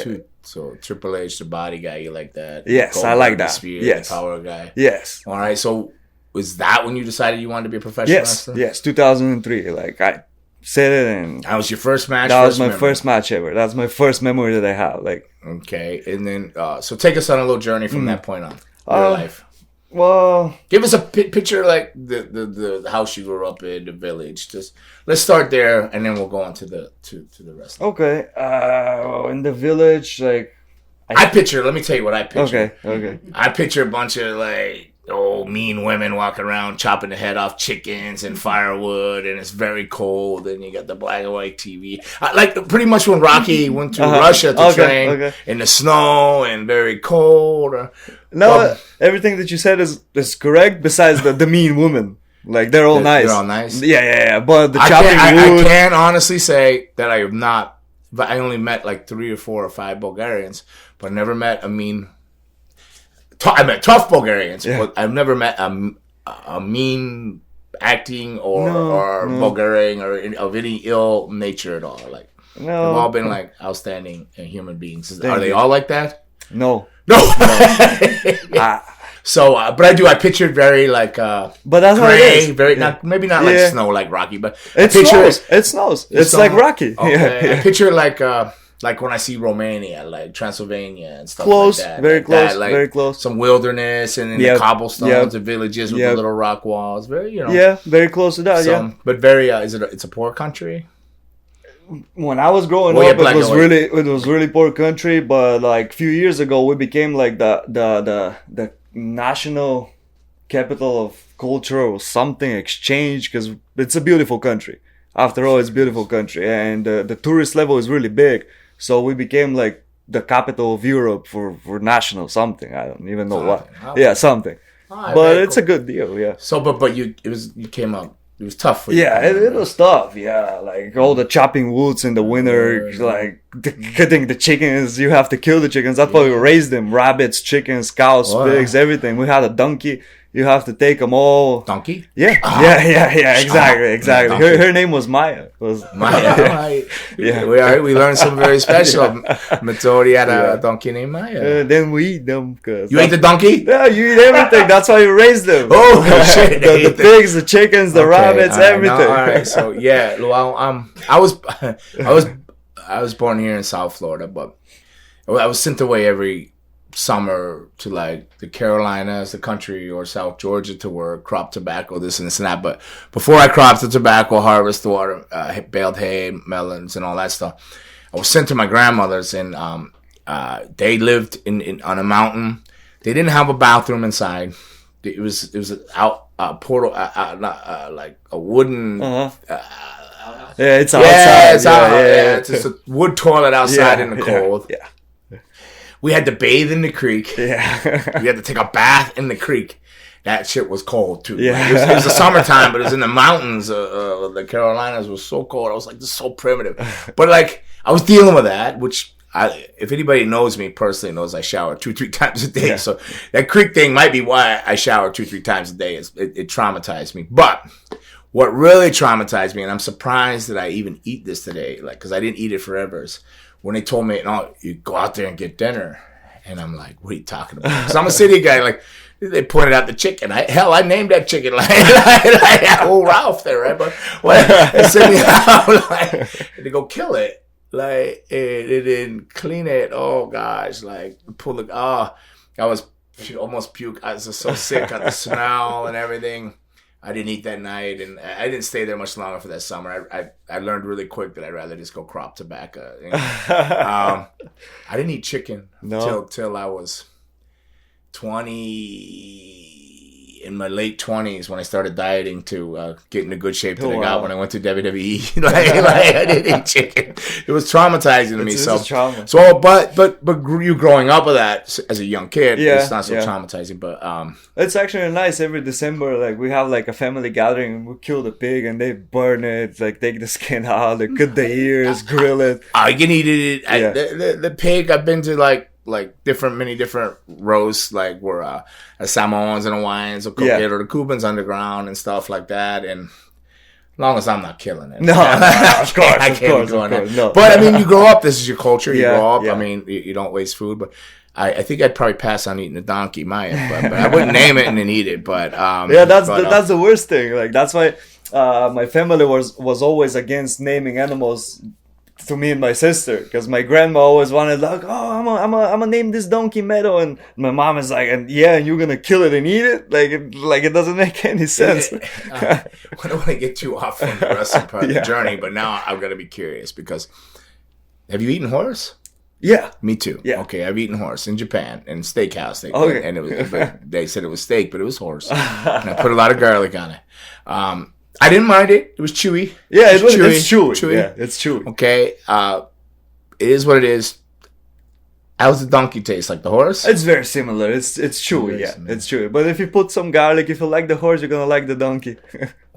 So Triple H, the body guy, you like that? Yes, I like that. Spear, yes, the power guy. Yes. All right. So was that when you decided you wanted to be a professional wrestler? Yes, 2003. Like I said it, and that was your first match. That was my first match ever. That's my first memory that I have. Like okay, and then so take us on a little journey from that point on your life. Well, give us a picture like the house you grew up in, the village. Just let's start there, and then we'll go on to the rest. Okay. In the village, like I picture. Let me tell you what I picture. Okay. I picture a bunch of like old mean women walking around chopping the head off chickens and firewood, and it's very cold, and you got the black and white TV. Like pretty much when Rocky went to Russia to train in the snow and very cold. No, everything that you said is correct. Besides the mean women, like they're all nice. They're all nice. Yeah. But the chopping wood. I can honestly say that I have not. But I only met like 3 or 4 or 5 Bulgarians, but I never met a mean. I met tough Bulgarians, but I've never met a mean acting or Bulgarian or of any ill nature at all. Like they've all been like outstanding human beings. Are they all like that? No. So, but I pictured very like, but that's gray, how it is. Very maybe not like snow like Rocky, but it snows. It's like Rocky. Okay. I picture like when I see Romania, like Transylvania and stuff close, like that. Very like close, that, like very close. Some wilderness and then the cobblestones, the villages with the little rock walls. Very, Yeah, very close to that. But very, it's a poor country. When I was growing up, it was really poor country. But like a few years ago, we became like the national capital of culture or something, exchange, because it's a beautiful country. After all, it's a beautiful country, and the tourist level is really big. So we became like the capital of Europe for national something. I don't even know what. Okay. Yeah, something. But it's a good deal. Yeah. So, but you came up. It was tough for you. Yeah, it was tough. Yeah, like all the chopping woods in the winter, like cutting the chickens. You have to kill the chickens. That's why we raised them: rabbits, chickens, cows, pigs, everything. We had a donkey. You have to take them all. Donkey? Yeah. Exactly. Her name was Maya. Maya. Yeah. We learned something very special. Meto had a donkey named Maya. Then we eat them. You ate the donkey? Yeah, you eat everything. That's how you raise them. Oh, shit. the pigs, the chickens, the rabbits, everything. All right. So, yeah. Well, I was born here in South Florida, but I was sent away every summer to like the Carolinas, the country, or South Georgia to work, crop tobacco, this and that. But before I cropped the tobacco, harvest the water, baled hay, melons, and all that stuff, I was sent to my grandmother's, and they lived in on a mountain. They didn't have a bathroom inside. It was out portal, like a wooden. Yeah, it's outside. It's just a wood toilet outside in the cold. Yeah. We had to bathe in the creek. Yeah. We had to take a bath in the creek. That shit was cold too. Yeah. Like, it was the summertime, but it was in the mountains. The Carolinas was so cold. I was like, this is so primitive. But like, I was dealing with that, which if anybody knows me personally knows I shower 2-3 times a day. Yeah. So that creek thing might be why I shower 2-3 times a day. It traumatized me. But what really traumatized me, and I'm surprised that I even eat this today, like, because I didn't eat it forever, is when they told me, no, you go out there and get dinner. And I'm like, what are you talking about? Because I'm a city guy. Like, they pointed out the chicken. I named that chicken like old Ralph there, right? But they sent me out like, to go kill it. Like, they didn't clean it. Oh, gosh. Like, I was almost puke. I was just so sick of the smell and everything. I didn't eat that night, and I didn't stay there much longer for that summer. I learned really quick that I'd rather just go crop tobacco. I didn't eat chicken till I was 20, in my late 20s, when I started dieting to get into good shape that I got when I went to WWE. I didn't eat chicken. It was traumatizing to me. So, but you growing up with that as a young kid, it's not so traumatizing. But it's actually nice. Every December, like we have like a family gathering, and we kill the pig and they burn it, like take the skin out, they cut the ears, grill it. I can eat it. The pig, I've been to like many different roasts, like where Samoans and Hawaiians will cook it, or the Cubans underground and stuff like that. And As long as I'm not killing it. No, of course. No. But I mean, you grow up. This is your culture. You Yeah, grow up. yeah. I mean, you don't waste food. But I think I'd probably pass on eating a donkey, but I wouldn't name it and then eat it. But Yeah, that's the worst thing. Like that's why my family was always against naming animals to me and my sister, because my grandma always wanted like, oh, I'm gonna name this donkey Meto, and my mom is like, and you're gonna kill it and eat it, like it doesn't make any sense. I don't want to get too off from the wrestling part of the journey, but now I'm gonna be curious because have you eaten horse? Yeah. Me too. Yeah. Okay, I've eaten horse in Japan in steakhouse. Okay. And it was, they said it was steak, but it was horse. And I put a lot of garlic on it. I didn't mind it. It was chewy. Yeah, It's chewy. Yeah, it's chewy. Okay. It is what it is. How's the donkey taste? Like the horse? It's very similar. It's chewy. Very Yeah, similar. it's chewy. But if you put some garlic, if you like the horse, you're gonna like the donkey.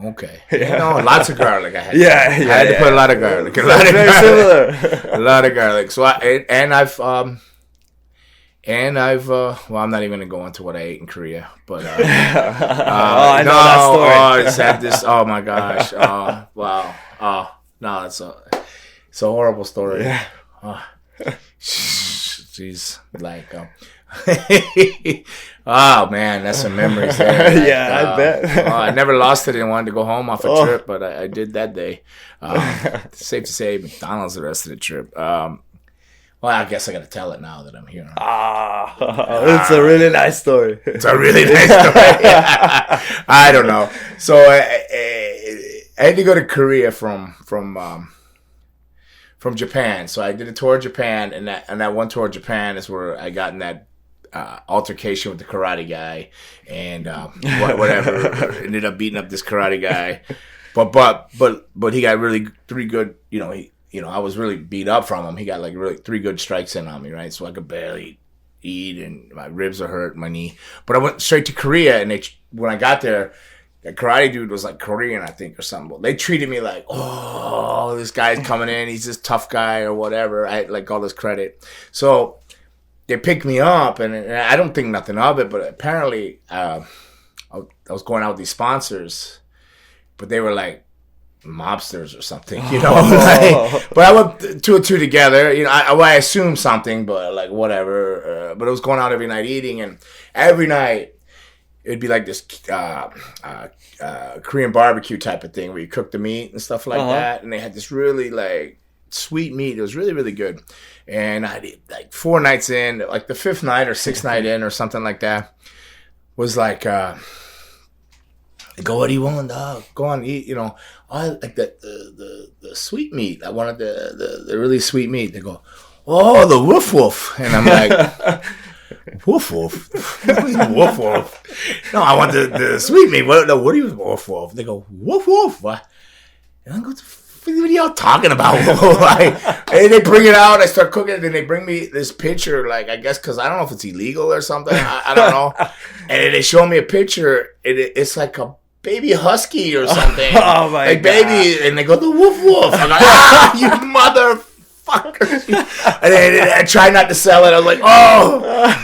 Okay. You know, lots of garlic. I had to Yeah, put a lot of garlic. A It's lot of very garlic. similar. A lot of garlic. So I've well, I'm not even gonna go into what I ate in Korea, but I know that story. I just had this. Oh my gosh! Oh wow! Oh no, it's a horrible story. Yeah. Jeez, like, oh man, that's some memories there. Like, Yeah, I bet. I never lost it and wanted to go home off a trip, but I did that day. It's safe to say McDonald's the rest of the trip. Well, I guess I got to tell it now that I'm here. It's a really nice story. It's a really nice story. I don't know. So I had to go to Korea from Japan. So I did a tour of Japan, and that one tour of Japan is where I got in that altercation with the karate guy, and whatever ended up beating up this karate guy. But he got really 3 good. I was really beat up from him. He got like really 3 good strikes in on me, right? So I could barely eat, and my ribs are hurt, my knee. But I went straight to Korea, and when I got there, the karate dude was like Korean, I think, or something. They treated me like, oh, this guy's coming in. He's this tough guy or whatever. I had like all this credit. So they picked me up, and I don't think nothing of it, but apparently I was going out with these sponsors, but they were like mobsters or something, but I went 2 and 2 together. I assumed something, but like whatever. But it was going out every night eating, and every night it'd be like this Korean barbecue type of thing where you cook the meat and stuff like that, and they had this really like sweet meat. It was really, really good. And I did like 4 nights in, like the 5th night or 6th night in or something like that, was like, go, what do you want, dog? Go on, eat, I like the sweet meat. I wanted the really sweet meat. They go, oh, the woof woof. And I'm like, woof woof? Woof woof? No, I want the sweet meat. What do you woof woof? They go, woof woof. What? And I go, what are y'all talking about? And they bring it out. I start cooking it. Then they bring me this picture, like, I guess, because I don't know if it's illegal or something. I don't know. And then they show me a picture. It's like a baby husky or something. Oh my like God. Baby, and they go, the woof woof. I'm like, you motherfucker. And then I try not to sell it. I was like, oh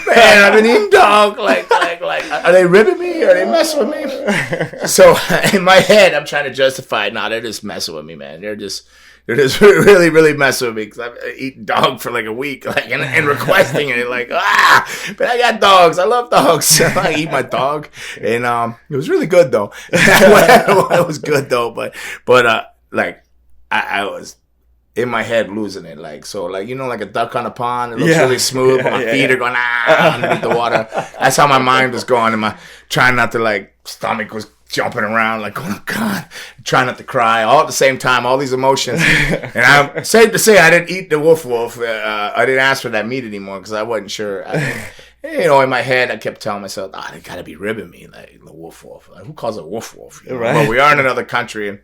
man, I've been eating dog. Like, are they ribbing me? Are they messing with me? So in my head, I'm trying to justify it. No, they're just messing with me, man. They're just really, really messing with me because I've eaten dog for like a week, like, and requesting it, like, but I got dogs. I love dogs. So I eat my dog, and it was really good though. It was good though, but like I was in my head losing it, like, so, like, like a duck on a pond. It looks really smooth, but my feet are going underneath the water. That's how my mind was going, and my trying not to, like, stomach was jumping around, like, oh God, trying not to cry all at the same time, all these emotions. And I'm safe to say I didn't eat the woof woof. I didn't ask for that meat anymore because I wasn't sure. In my head, I kept telling myself, they gotta be ribbing me, like, the woof woof. Like, who calls it woof woof? Right. Well, we are in another country,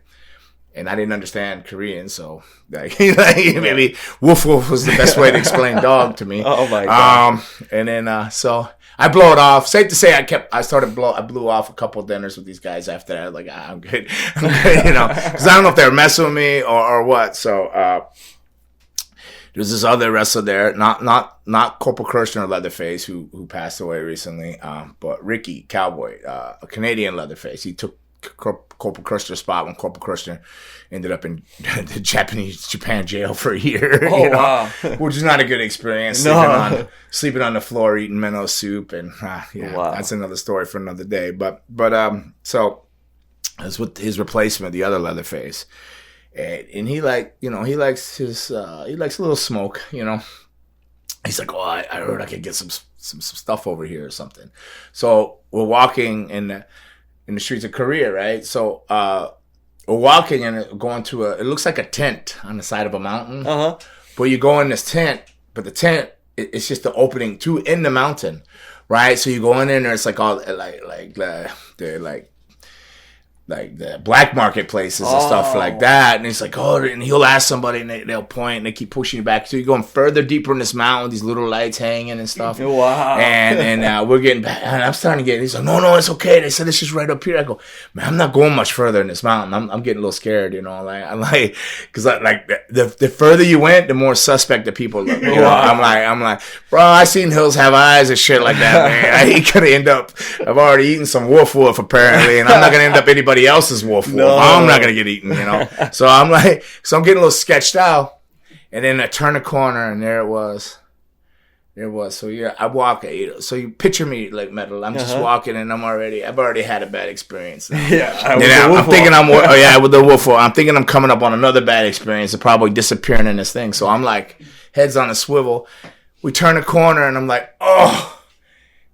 and I didn't understand Korean, so like maybe woof woof was the best way to explain dog to me. Oh my God. And then so I blow it off. Safe to say, I blew off a couple dinners with these guys after that. Like, I'm good, because I don't know if they were messing with me or what. So there's this other wrestler there, not Corporal Kirshner or Leatherface, who passed away recently, but Ricky Cowboy, a Canadian Leatherface. He took Corporal Crusher spot when Corporal Crusher ended up in the Japan jail for a year. Oh, wow. Which is not a good experience. No. Sleeping on the floor, eating Meto soup, and Wow. that's another story for another day. But so that's with his replacement, the other Leatherface, and he likes a little smoke, He's like, oh, I heard I could get some stuff over here or something. So we're walking in the streets of Korea, right? So we're walking and going to it looks like a tent on the side of a mountain. Uh-huh. But you go in this tent, but the tent, it's just the opening in the mountain, right? So you go in there and it's like all like the black market places and stuff like that. And it's like, and he'll ask somebody and they'll point and they keep pushing you back. So you're going further deeper in this mountain with these little lights hanging and stuff. Wow. And we're getting back. And I'm starting to get, he's like, no, it's okay. They said it's just right up here. I go, man, I'm not going much further in this mountain. I'm getting a little scared, because the further you went, the more suspect the people look. I'm like, bro, I seen hills have eyes and shit like that, man. He could end up, I've already eaten some wolf apparently, and I'm not going to end up anybody else's wolf. No. I'm not gonna get eaten, So I'm getting a little sketched out, and then I turn the corner, and there it was. So yeah, I walk. So you picture me like Metal. I'm just walking, and I've already had a bad experience. Yeah, I'm thinking with the wolf. I'm thinking I'm coming up on another bad experience of probably disappearing in this thing. So I'm like, heads on a swivel. We turn a corner, and I'm like, oh,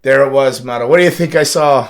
there it was, Metal. What do you think I saw?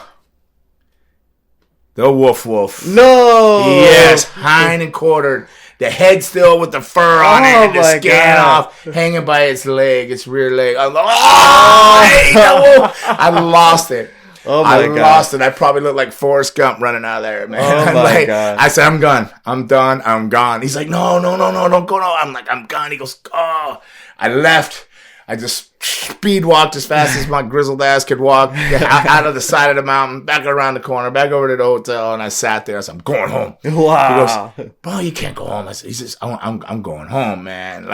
The wolf. No! Yes, hind and quartered. The head still with the fur on it and the skin off, hanging by its leg, its rear leg. I'm like, I hate that wolf. I lost it. Oh my God. I lost it. I probably looked like Forrest Gump running out of there, man. Oh my God. I said, I'm gone. I'm done. I'm gone. He's like, no, don't go. No. I'm like, I'm gone. He goes, oh. I left. I just speed walked as fast as my grizzled ass could walk out of the side of the mountain, back around the corner, back over to the hotel, and I sat there. I said, I'm going home. Wow. He goes, bro, you can't go home. He says, I'm going home, man.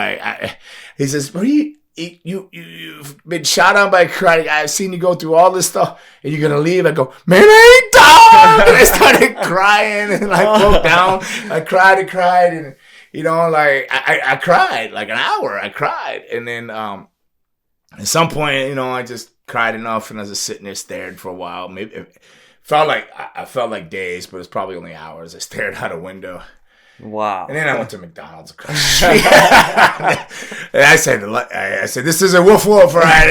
He says, bro, you've been shot on by a karate guy. I've seen you go through all this stuff, and you're going to leave. I go, man, I ain't done. And I started crying, and I broke down. I cried, and, I cried like an hour. I cried. And then, at some point, I just cried enough, and I was just sitting there staring for a while. Maybe it felt like days, but it was probably only hours. I stared out a window. Wow. And then I went to McDonald's across the street. And I said, this is a wolf, right?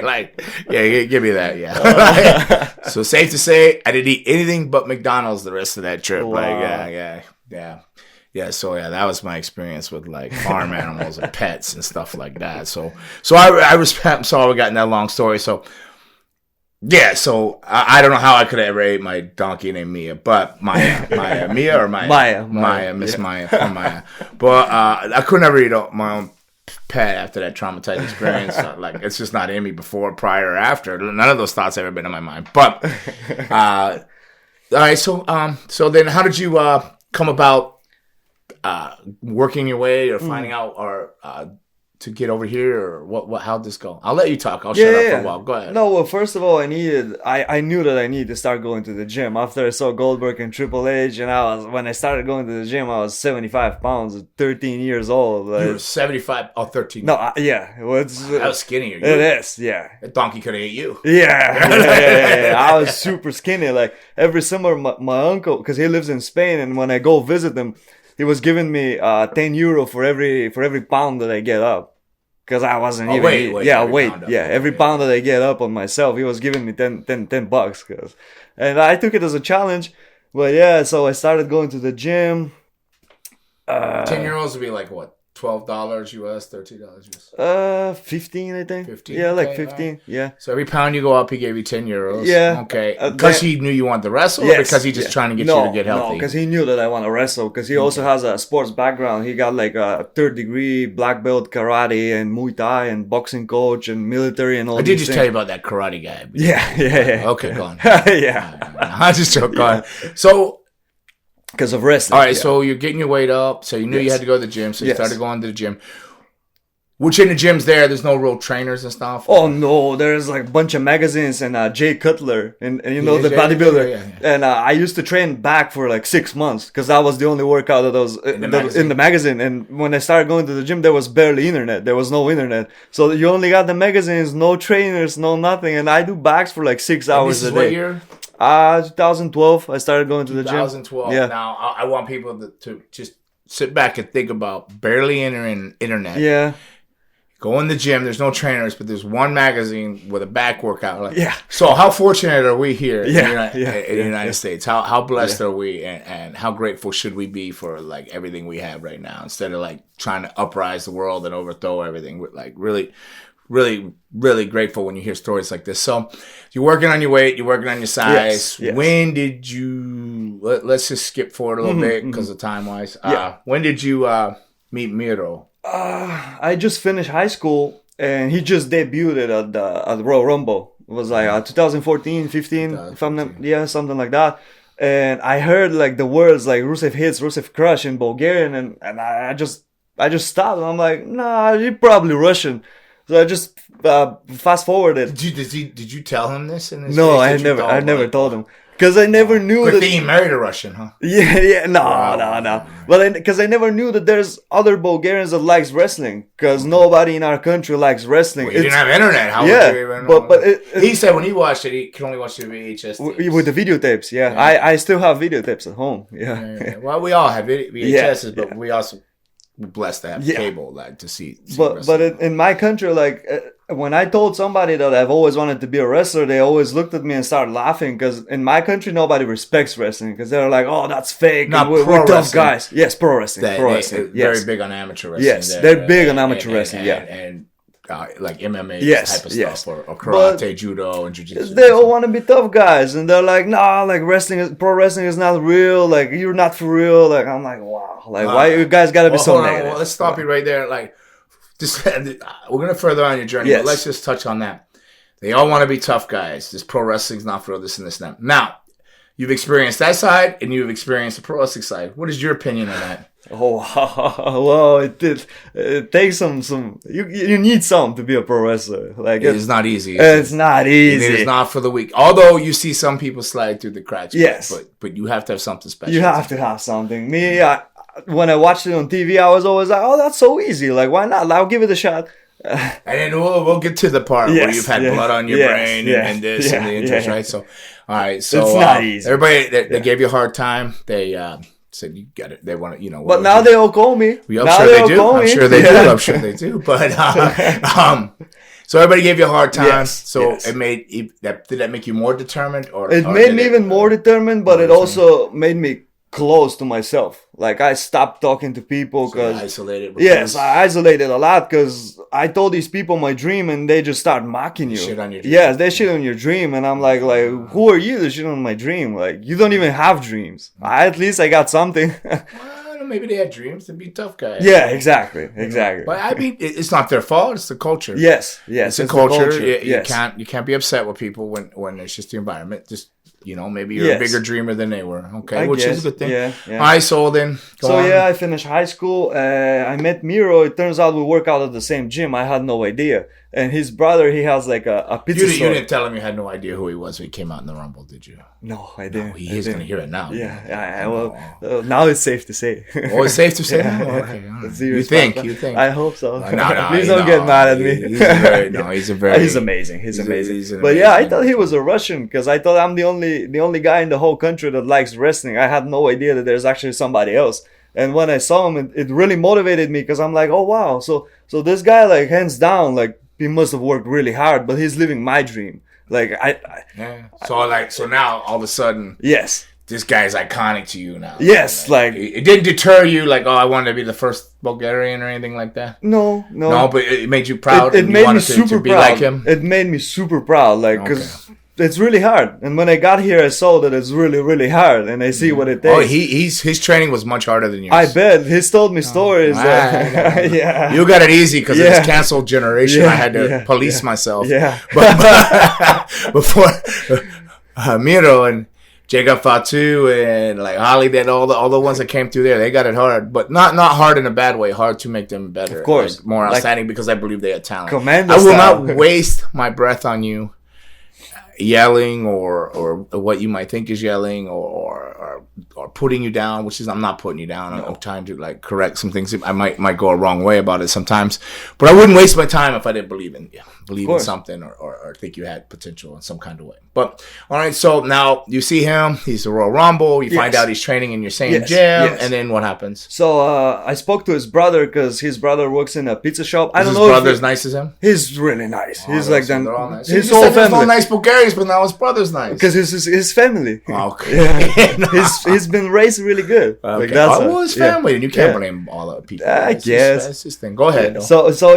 What? Yeah, give me that, yeah. So safe to say, I didn't eat anything but McDonald's the rest of that trip. Wow. Yeah, so that was my experience with farm animals and pets and stuff like that. So I respect. I'm sorry we got in that long story. So yeah, so I don't know how I could have ever ate my donkey named Mia, but Maya, Miss Maya. But I could never eat my own pet after that traumatizing experience. It's just not in me before, prior, or after. None of those thoughts ever been in my mind. But all right, so then how did you come about working your way or finding out or to get over here, or how'd this go? I'll let you talk. I'll shut up for a while. Go ahead. No, well, first of all, I knew that I needed to start going to the gym after I saw Goldberg and Triple H, and when I started going to the gym, I was 75 pounds, 13 years old. You were 75, 13. No, yeah. That was skinnier. It is, yeah. That donkey could have ate you. Yeah. I was super skinny. Every summer, my uncle, because he lives in Spain, and when I go visit him, he was giving me €10 for every pound that I get up, because I wasn't weight. Every pound that I get up on myself, he was giving me $10. And I took it as a challenge. But yeah, so I started going to the gym. €10 would be like what? $12 US, $13 US. 15, I think. 15. Yeah, okay, 15. right. Yeah. So every pound you go up, he gave you €10. Yeah. Okay. Because he knew you wanted to wrestle, or because he's just trying to get you to get healthy? No, because he knew that I want to wrestle. Because he also has a sports background. He got a 3rd degree black belt karate and Muay Thai and boxing coach and military and all. I did just tell you about that karate guy. Yeah. Okay, go on. Yeah. I just joke. Go on. So. Because of wrestling. All right, so you're getting your weight up. So you knew you had to go to the gym. So you started going to the gym. Which in the gyms there's no real trainers and stuff? Oh no, there's like a bunch of magazines and Jay Cutler and you know the Jay, bodybuilder. yeah. And I used to train back for like 6 months because that was the only workout that was in the magazine. And when I started going to the gym, there was barely internet. There was no internet, so you only got the magazines, no trainers, no nothing. And I do backs for like 6 hours a day. What year? 2012. I started going to the gym. 2012. Yeah. Now I want people to just sit back and think about barely entering internet. Yeah. Go in the gym. There's no trainers, but there's one magazine with a back workout. Like, yeah. So how fortunate are we here in the United yeah. States? How blessed are we, and how grateful should we be for like everything we have right now, instead of like trying to uprise the world and overthrow everything? We're like really, really, really grateful when you hear stories like this. So you're working on your weight, you're working on your size. Yes. When did you? Let's just skip forward a little bit because of time wise. When did you meet Meto? I just finished high school and he just debuted at the Royal Rumble. It was like 2014, 15, if I'm not, something like that. And I heard like the words like Rusev hits, Rusev crush in Bulgarian, and I just stopped. And I'm like, nah, you're probably Russian. So I just fast forwarded. Did you tell him this? No, I never told him. Because I never knew that he married a Russian, huh? No. But because I never knew that there's other Bulgarians that likes wrestling. Because nobody in our country likes wrestling. Well, you didn't have internet. How would you even know? But he said when he watched it, he could only watch the VHS tapes. With the videotapes, yeah. I still have videotapes at home. Yeah. Well, we all have VHSs, but we also we're blessed to have cable to see but in my country, like when I told somebody that I've always wanted to be a wrestler, they always looked at me and started laughing, because in my country nobody respects wrestling, because they're like, oh, that's fake, we're tough guys. Yes, pro wrestling. Very big on amateur wrestling. Yes, they're big on amateur wrestling. And like MMA type of stuff, or karate, judo, and jiu-jitsu. They all want to be tough guys, and they're like, nah, like pro wrestling is not real. Like, you're not for real. Like, I'm like, wow, like why you guys gotta be so negative? Well, let's stop you right there. Like, just we're gonna further on your journey, but let's just touch on that. They all want to be tough guys. This pro wrestling's not for real. This and this and that. Now, you've experienced that side, and you've experienced the pro wrestling side. What is your opinion on that? Oh, well, it takes some. You need some to be a pro wrestler. Like, it's not easy. It's not easy. It is not for the weak. Although you see some people slide through the cracks. Yes, but you have to have something special. You have to have something. When I watched it on TV, I was always like, oh, that's so easy. Like, why not? I'll give it a shot. And then we'll get to the part where you've had blood on your brain and this and the interest, right? So, all right. So it's not easy. Everybody, they gave you a hard time. They said you got it. They want to, But now they all call me. I'm sure they do. I'm sure they do. But so everybody gave you a hard time. Yes, it made did that make you more determined, or it made me even more determined? But it also made me close to myself. Like, I stopped talking to people because isolated. Yes, I isolated a lot because I told these people my dream and they just start mocking you. Shit on your dream. Yes, they shit on your dream, and I'm like, who are you to shit on my dream? Like, you don't even have dreams. At least I got something. Well, maybe they had dreams to be tough guys. Yeah, exactly. But I mean, it's not their fault. It's the culture. Yes, it's a culture. You can't be upset with people when it's just the environment. Just, maybe you're a bigger dreamer than they were. Okay, which is a good thing. Yeah. All right, so then. I finished high school. I met Miro. It turns out we work out at the same gym. I had no idea. And his brother, he has like a pizza store. You didn't tell him you had no idea who he was when he came out in the Rumble, did you? No, I didn't. No, he is going to hear it now. Yeah. Well, now it's safe to say. Oh, it's safe to say? Okay. You think. I hope so. No, please don't get mad at me. He's amazing. He's amazing. But yeah, I thought he was a Russian because I thought I'm the only guy in the whole country that likes wrestling. I had no idea that there's actually somebody else. And when I saw him, it really motivated me because I'm like, oh wow, so this guy, like, hands down, like, he must have worked really hard, but he's living my dream. Like, So now all of a sudden, yes, this guy's iconic to you now. Yes, like it didn't deter you, like, oh, I wanted to be the first Bulgarian or anything like that. No, but it made you proud. It made me super to be proud. Like him. It made me super proud, like, because it's really hard. And when I got here, I saw that it's really, really hard, and I see what it takes. Oh, his training was much harder than yours. I bet. He's told me stories. Yeah. You got it easy because it's canceled generation. I had to police myself. Yeah. But before Miro, and Jacob Fatu and like Holly, then all the ones that came through there, they got it hard, but not hard in a bad way. Hard to make them better, Of course. like, more Like, outstanding because I believe they had talent. Commando I will style. not waste my breath on you yelling or what you might think is yelling or putting you down, which is I'm not putting you down. I'm trying to like correct some things. I might go a wrong way about it sometimes, but I wouldn't waste my time if I didn't believe in something or think you had potential in some kind of way. But all right, so now you see him. He's the Royal Rumble. You find out he's training in your same gym, and then what happens? So I spoke to his brother because his brother works in a pizza shop. I don't know. His brother as nice as him? He's really nice. He's like them. They're all nice. His You whole said there's no family. nice Bulgarians, but now his brother's nice. Because his family. Okay. Yeah. he's been raised really good. Okay. Like that's well, his family, and you can't blame all the people. I guess. That's his thing. Go ahead. So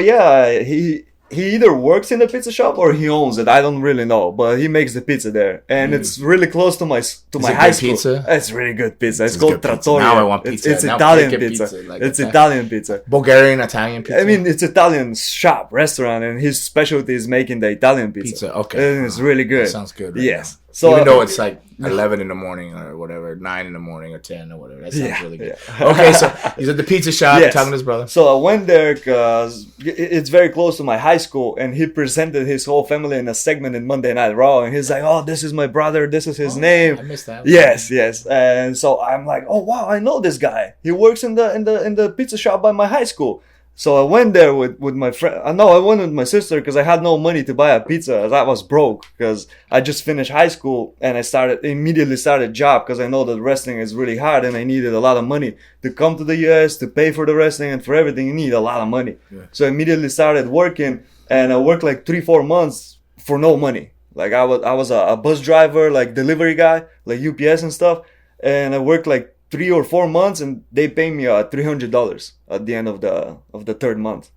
he either works in the pizza shop or he owns it. I don't really know, but he makes the pizza there, and it's really close to my high school. Pizza? It's really good pizza. It's called Trattoria. Now I want pizza. It's now Italian pizza. It's Italian pizza. Bulgarian, Italian pizza. I mean, it's Italian shop, restaurant, and his specialty is making the Italian pizza. Okay. And it's really good. That sounds good. Right yes. Now. So even though it's like 11 in the morning or whatever, 9 in the morning or 10 or whatever, that sounds really good. Yeah. Okay, so he's at the pizza shop. You're talking to his brother. So I went there because it's very close to my high school, and he presented his whole family in a segment in Monday Night Raw, and he's like, "Oh, this is my brother. This is his name." I missed that. Yes. And so I'm like, "Oh wow, I know this guy. He works in the pizza shop by my high school." So I went there with my friend. I went with my sister because I had no money to buy a pizza. As I was broke because I just finished high school and I immediately started a job because I know that wrestling is really hard and I needed a lot of money to come to the US, to pay for the wrestling and for everything. You need a lot of money. Yeah. So I immediately started working, and I worked like 3-4 months for no money. Like I was a bus driver, like delivery guy, like UPS and stuff. And I worked like 3 or 4 months, and they pay me $300 at the end of the third month.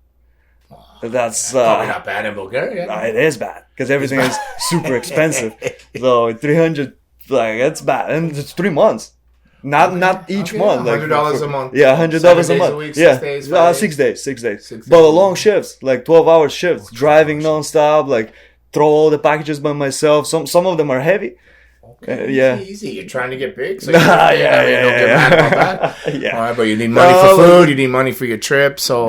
That's probably not bad in Bulgaria. It is bad because everything is super expensive. So 300, like that's bad, and it's 3 months. Not each month. Like $100 a month. Yeah, $100 a month. Week, yeah, 6 days. 6 days. But long shifts, like 12-hour shifts, driving nonstop, like throw all the packages by myself. Some of them are heavy. Okay, easy. You're trying to get big, so don't get mad about that. Yeah. All right, but you need money for food. You need money for your trip. So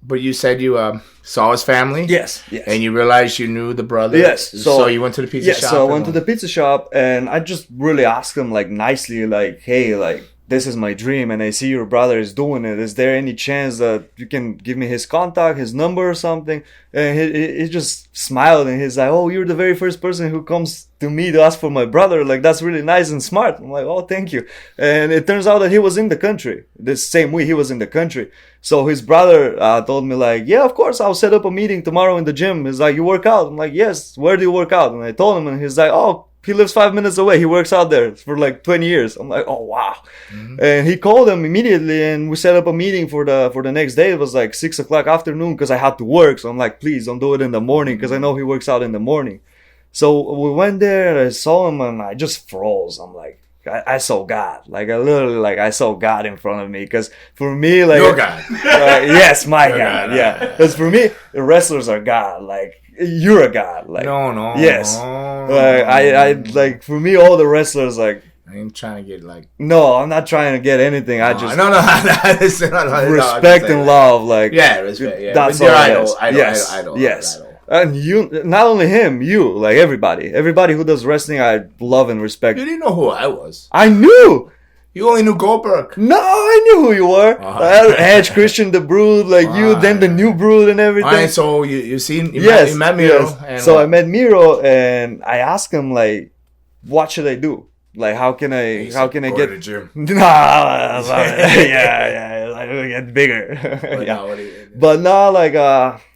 but you said you saw his family. Yes. And you realized you knew the brother. Yes. So you went to the pizza shop. So I went to the pizza shop, and I just really asked him like nicely, like, "Hey, like, this is my dream, and I see your brother is doing it. Is there any chance that you can give me his contact, his number or something?" And he just smiled, and he's like, "Oh, you're the very first person who comes to me to ask for my brother. Like, that's really nice and smart." I'm like, "Oh, thank you." And it turns out that he was in the country. This same week, he was in the country. So his brother told me like, "Yeah, of course, I'll set up a meeting tomorrow in the gym." He's like, "You work out?" I'm like, "Yes." "Where do you work out?" And I told him, and he's like, "Oh, he lives 5 minutes away. He works out there for like 20 years. I'm like, "Oh, wow." Mm-hmm. And he called him immediately, and we set up a meeting for the next day. It was like 6:00 afternoon because I had to work. So I'm like, "Please don't do it in the morning," because I know he works out in the morning. So we went there, and I saw him, and I just froze. I'm like, I saw God. Like, I literally, like, I saw God in front of me. Because for me, like... Your God. Yes, my God. Yeah. Because for me, the wrestlers are God. Like, you're a God. Like, no. Yes. No, like, I like, for me, all the wrestlers, like... I ain't trying to get, like... No, I'm not trying to get anything. I just... No. respect and love. Like... Yeah, respect. Yeah. That's all idol. Yes. And you, not only him, you, like everybody who does wrestling, I love and respect. You didn't know who I was. I knew. You only knew Goldberg. No, I knew who you were. Edge, Christian, the Brood, like you, then the new Brood and everything. All right, so you met Miro. Yes. And so I met Miro, and I asked him like, what should I do? Like, how can I get to the gym? Nah, yeah, like get bigger. But now, like,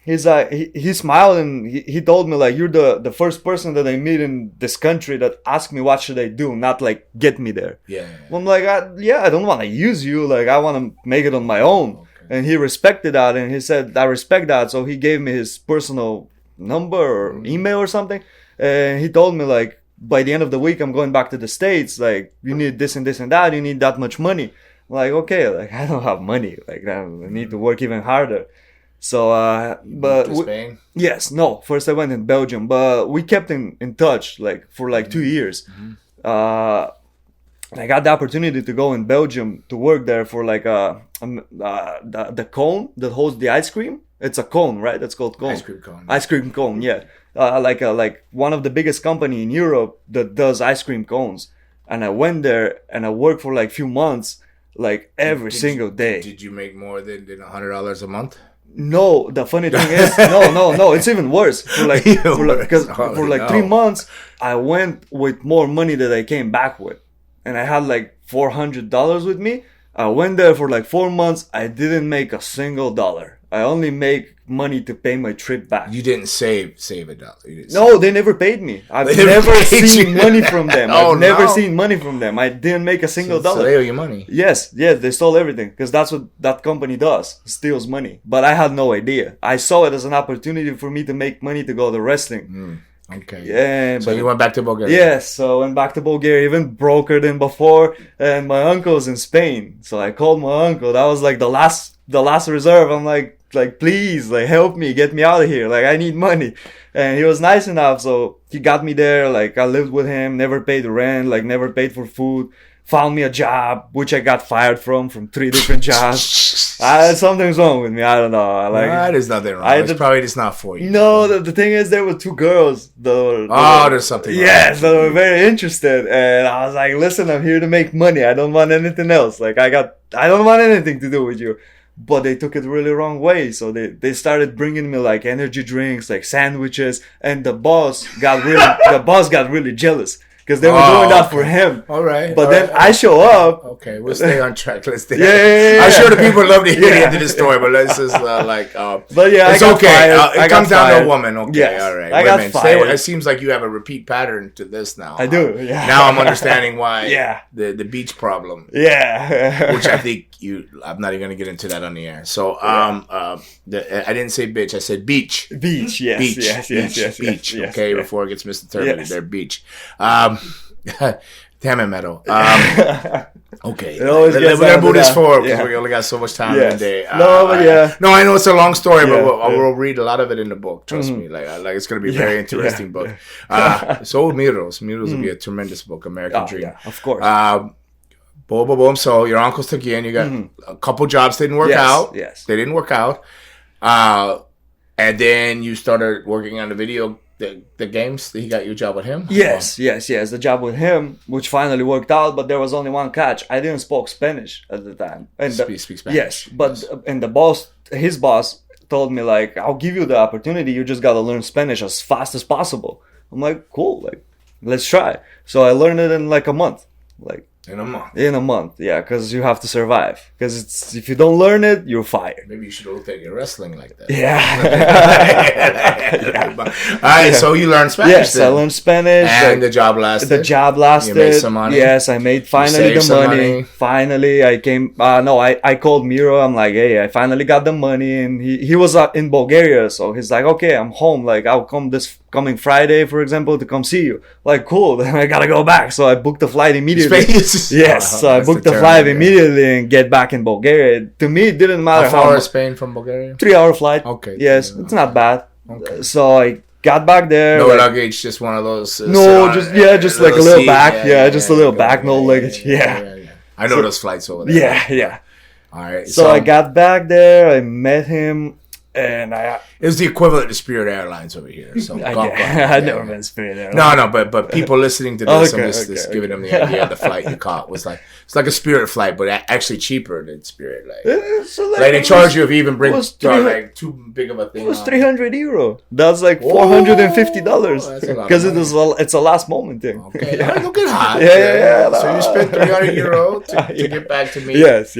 he's like, he smiled, and he told me like, "You're the first person that I meet in this country that asked me what should I do, not like get me there." Yeah. I'm like, I don't want to use you. Like, I want to make it on my own. Okay. And he respected that, and he said, "I respect that." So he gave me his personal number or email or something, and he told me like, by the end of the week, I'm going back to the States. Like, you need this and this and that. You need that much money. I'm like, okay, like, I don't have money. Like, I need to work even harder. So, but To Spain. yes, no. First I went in Belgium, but we kept in touch like for like 2 years. I got the opportunity to go in Belgium to work there for like the cone that holds the ice cream. It's a cone, right? That's called cone. Ice cream cone. Ice cream cone, yeah. Like one of the biggest company in Europe that does ice cream cones. And I went there and I worked for like few months, like every single day. Did you make more than $100 a month? No, the funny thing is, no, it's even worse. For like, for like 3 months, I went with more money that I came back with. And I had like $400 with me. I went there for like 4 months. I didn't make a single dollar. I only make money to pay my trip back. You didn't save a dollar. No, they never paid me. I've never seen money from them. I've never seen money from them. I didn't make a single dollar. So they owe you money. Yes, they stole everything because that's what that company does, steals money. But I had no idea. I saw it as an opportunity for me to make money to go to wrestling. Okay. Yeah. So you went back to Bulgaria? Yes, so I went back to Bulgaria, even brokered in before, and my uncle's in Spain. So I called my uncle. That was like the last reserve. I'm like please, like help me, get me out of here. Like I need money. And he was nice enough, so he got me there. Like I lived with him, never paid rent, like never paid for food. Found me a job, which I got fired from 3 different jobs. Something's wrong with me. I don't know. There's nothing wrong. It's probably just not for you. No, the thing is, there were 2 girls. There's something wrong. Yes, they were very interested. And I was like, listen, I'm here to make money. I don't want anything else. Like, I don't want anything to do with you. But they took it really wrong way. So they started bringing me like energy drinks, like sandwiches. And the boss got really jealous. Because they were doing that for him. All right. But then I show up. Okay, we'll stay on track. Let's stay. Yeah. I'm sure the people love to hear the end of the story, but let's just But yeah, it's okay. It comes down to a woman. Okay, yes, all right. I got fired. It seems like you have a repeat pattern to this now. I do. Yeah. Now I'm understanding why. Yeah. The beach problem. Yeah. Which I think I'm not even going to get into that on the air. So I didn't say bitch. I said beach. Beach. Yes. Beach. Yes. Beach. Yes, okay, yes. before it gets misinterpreted, Yes. they're beach. Damn it, Meto. Okay. We're gonna move this forward because Yeah. we only got so much time Yes. in the day. No, I know it's a long story, Yeah, but yeah. we'll read a lot of it in the book. Trust me. Like it's gonna be a very interesting book. So Miros will be a tremendous book. American Dream. Yeah, of course. Boom. So your uncles took you in. You got a couple jobs didn't work out. Yes. They didn't work out. And then you started working on the games. He got you a job with him? Yes. The job with him, which finally worked out, but there was only one catch. I didn't speak Spanish at the time. And Speak Spanish. Yes, but and his boss told me like, I'll give you the opportunity. You just gotta learn Spanish as fast as possible. I'm like, cool. Like, let's try. So I learned it in like a month. Like. In a month, yeah, because you have to survive. Because if you don't learn it, you're fired. Maybe you should have looked at your wrestling like that. Yeah. All right, so you learned Spanish. Yes, then. I learned Spanish. And the job lasted. You made some money. Yes, I made finally the money. Finally, I came. I called Miro. I'm like, hey, I finally got the money, and he was in Bulgaria, so he's like, okay, I'm home. Like, I'll come this coming Friday, for example, to come see you. Like, cool. Then I gotta go back, so I booked the flight immediately. Yes, so I booked the flight immediately and get back in Bulgaria. To me, it didn't matter how far is Spain from Bulgaria? 3-hour flight. Okay. Yes, it's not bad. Okay. So I got back there. No luggage, just one of those. Just like a little bag. Just a little bag, no luggage. Yeah. I know those flights over there. Yeah. All right. So I got back there. I met him. And it was the equivalent to Spirit Airlines over here. So I've never been Spirit Airlines. No, but people listeting to this, I'm just giving them the idea of the flight you caught was like it's like a Spirit flight, but actually cheaper than Spirit. Like they charge you if you even bring like too big of a thing. It was €300. That's like $450 because it's a last moment thing. Okay, don't get hot. Yeah. So you spent €300 to get back to me. Yes.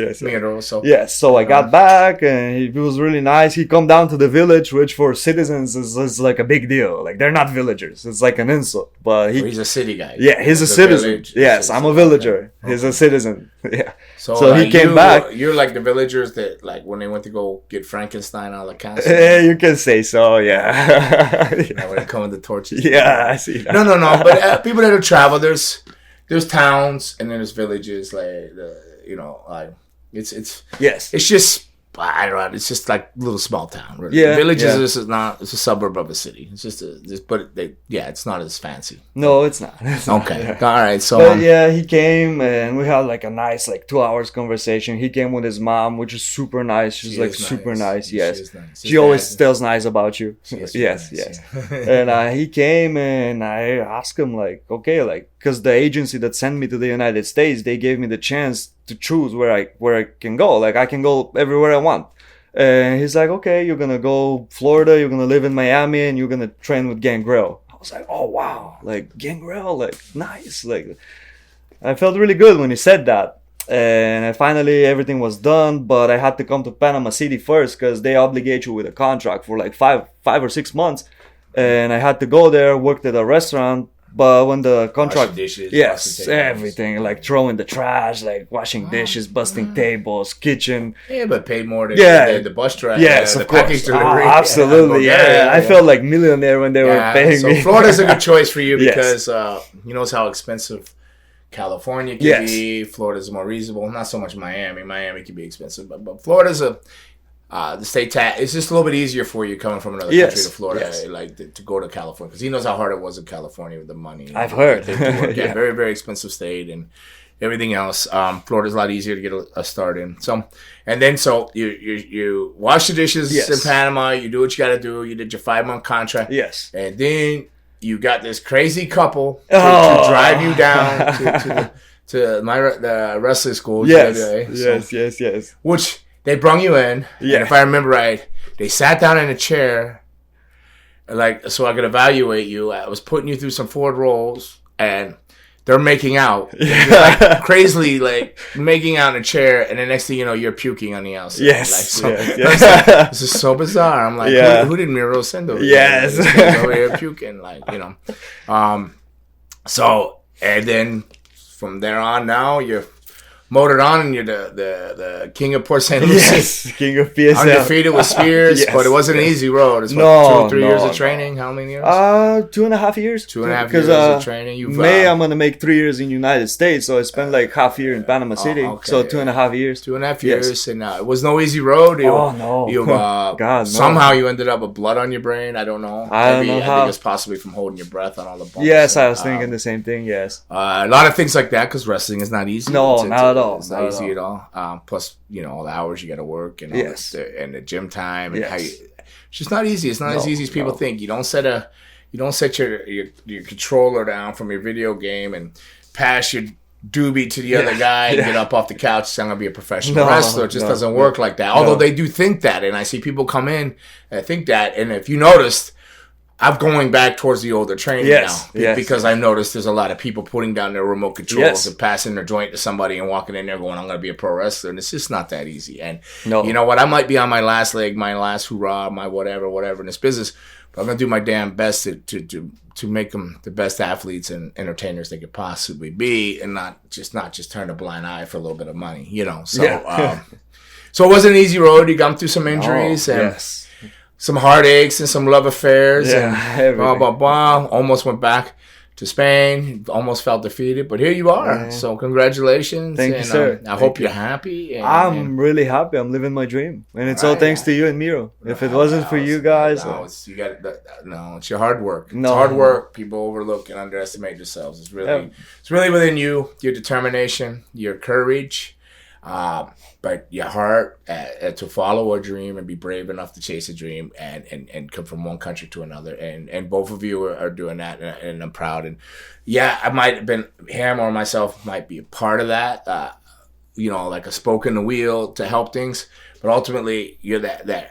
So I got back and he was really nice. He come down to the village, which for citizens is like a big deal. Like they're not villagers. It's like an insult. But he's a city guy. Yeah, he's a citizen. Yes, I'm a villager. Okay. He's a citizen. Yeah. So he came back. You're like the villagers that like when they went to go get Frankenstein out of the castle. You can say so. Yeah. When they come with the torches. Yeah, I see that. No. But people that have traveled, there's towns and then there's villages. Like it's yes. It's just I don't know. It's just like a little small town. Really. Yeah, Villages yeah. is not. It's a suburb of a city. It's just it's not as fancy. No, it's not. It's not. Okay, Yeah. all right. So But yeah, he came and we had like a nice 2 hours conversation. He came with his mom, which is super nice. She's She like is super nice. nice. She Yes, is nice. she His always dad- tells nice about you. She is Yes, nice, yes. yeah. And he came and I asked him okay, because the agency that sent me to the United States, they gave me the chance to choose where I can go. Like I can go everywhere I want. And he's like, okay, you're gonna go Florida, you're gonna live in Miami, and you're gonna train with Gangrel. I was like, oh wow, Gangrel, nice. I felt really good when he said that. And finally everything was done, but I had to come to Panama City first because they obligate you with a contract for 5 or 6 months. And I had to go there, worked at a restaurant. But when the contract, Washing dishes, yes, busting tables. everything, throwing the trash, washing dishes, busting tables, kitchen. Yeah, but paid more than Yeah. the bus driver. Yes, the of course. package delivery. Absolutely, yeah. I felt like millionaire when they were Yeah, paying so me. Florida's a good choice for you Yes. because you know how expensive California can Yes. be. Florida's more reasonable. Not so much Miami. Miami can be expensive, but Florida's the state tax. It's just a little bit easier for you coming from another country to Florida, yes. to go to California because he knows how hard it was in California with the money. I've heard. Yeah, very very expensive state and everything else. Florida's a lot easier to get a start in. So, and then you wash the dishes Yes. in Panama. You do what you got to do. You did your 5-month contract. Yes. And then you got this crazy couple Oh. to drive you down to the wrestling school. Yes. WWE, so- Yes. which they brung you in. Yeah. And if I remember right, they sat down in a chair, so I could evaluate you. I was putting you through some forward rolls, and they're making out. They're crazily making out in a chair, and the next thing you know, you're puking on the outside. Yes. Yes. This is so bizarre. I'm like, Yeah. who did Miro send over? Yes. This guy's over here puking, So, and then from there on, now you're motored on, and you're the king of Port St. Lucie. Yes. King of PSL. Undefeated with Spears, Yes, but it wasn't an yes. easy road. It's No, 2-3 years no, of training. How many years? 2.5 years. 2.5 years of training. You've I'm gonna make 3 years in United States, so I spent half year in Panama City. okay. So 2.5 years. 2.5 Yes. years, and it was no easy road. No. God, no. Somehow you ended up with blood on your brain. I don't know. I don't know I how. think it's possibly from holding your breath on all the bumps. Yes, I was And, thinking the same thing. Yes. a lot of things like that because wrestling is not easy. No, not at all. It's not easy at all. Plus, all the hours you got to work and all Yes. and the gym time and Yes. how you. It's just not easy. It's not as easy as people think. You don't set your controller down from your video game and pass your doobie to the other guy and get up off the couch and say, I'm going to be a professional wrestler. It just doesn't work like that. Although they do think that. And I see people come in and think that. And if you noticed, I'm going back towards the older training now. Because I noticed there's a lot of people putting down their remote controls and passing their joint to somebody and walking in there going, I'm going to be a pro wrestler. And it's just not that easy. And you know what? I might be on my last leg, my last hoorah, my whatever in this business. But I'm going to do my damn best to make them the best athletes and entertainers they could possibly be and not just turn a blind eye for a little bit of money, So, so it wasn't an easy road. You got through some injuries and some heartaches and some love affairs and blah, blah, blah. Almost went back to Spain. Almost felt defeated. But here you are. Yeah. So congratulations. Thank you, sir. I hope you're happy. I'm really happy. I'm living my dream. And it's all thanks to you and Miro. If it wasn't for you guys. It's your hard work. It's hard work. People overlook and underestimate themselves. It's really within you, your determination, your courage. But your heart to follow a dream and be brave enough to chase a dream and come from one country to another. And both of you are doing that, and I'm proud. And I might have been, him or myself might be a part of that, like a spoke in the wheel to help things. But ultimately, you're the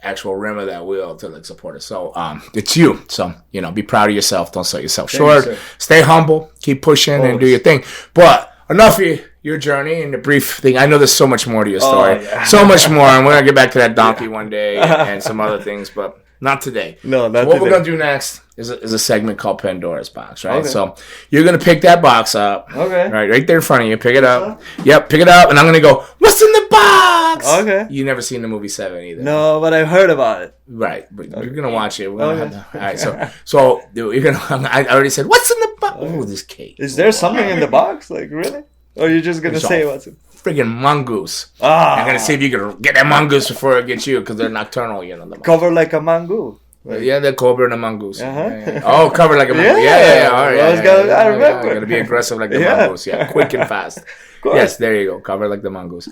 actual rim of that wheel to support us. So it's you. So, be proud of yourself. Don't sell yourself short. Stay humble. Keep pushing and do your thing. But enough of your journey and the brief thing. I know there's so much more to your story. So much more. And we're going to get back to that donkey one day and some other things, but not today. No, not what today. We're going to do next is a segment called Pandora's Box, right? Okay. So you're going to pick that box up. Okay. Right there in front of you. Pick it up. Yep, pick it up. And I'm going to go, what's in the box? Okay. You never seen the movie 7 either. No, but I've heard about it. Right. But you're going to watch it. We're gonna all right. So you're going to, I already said, what's in the box? Oh, this cake. Is there something in the box? Really? Or you're just gonna It's say all what's it? Friggin' mongoose. Ah, I'm gonna see if you can get that mongoose before it gets you, because they're nocturnal, you know. cover like a mango. Yeah, the cobra and the mongoose. Uh-huh. Yeah. Oh, covered like a mongoose. Yeah. All right. Well, I remember. You're gonna be aggressive like the Yeah. mongoose. Yeah, quick and fast. course. Yes, there you go. Covered like the mongoose.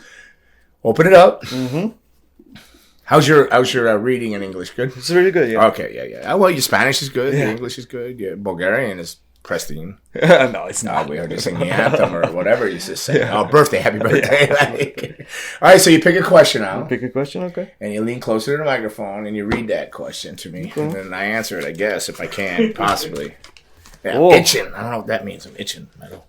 Open it up. Mm-hmm. How's your reading in English? Good. It's really good. Yeah. Okay. Yeah. Well, your Spanish is good. Yeah. Your English is good. Your Bulgarian is pristine. No, it's No, not. we heard you sing the anthem or whatever you just say. Oh, birthday, happy birthday. Like, all right, so you pick a question out. Pick a question, okay? And you lean closer to the microphone and you read that question to me. Okay. And then I answer it, I guess, if I can, possibly. Yeah, Oh. itching. I don't know what that means. I'm itching. I don't.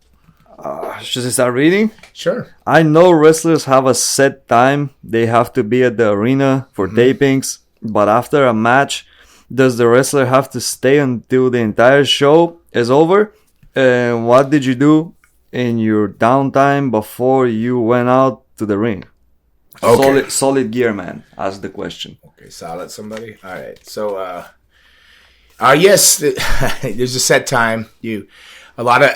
Should I start reading? Sure. I know wrestlers have a set time. They have to be at the arena for tapings. But after a match, does the wrestler have to stay until the entire show is over? And what did you do in your downtime before you went out to the ring? Okay. Solid gear, man. Ask the question. Okay, solid somebody. All right. So, yes, there's a set time.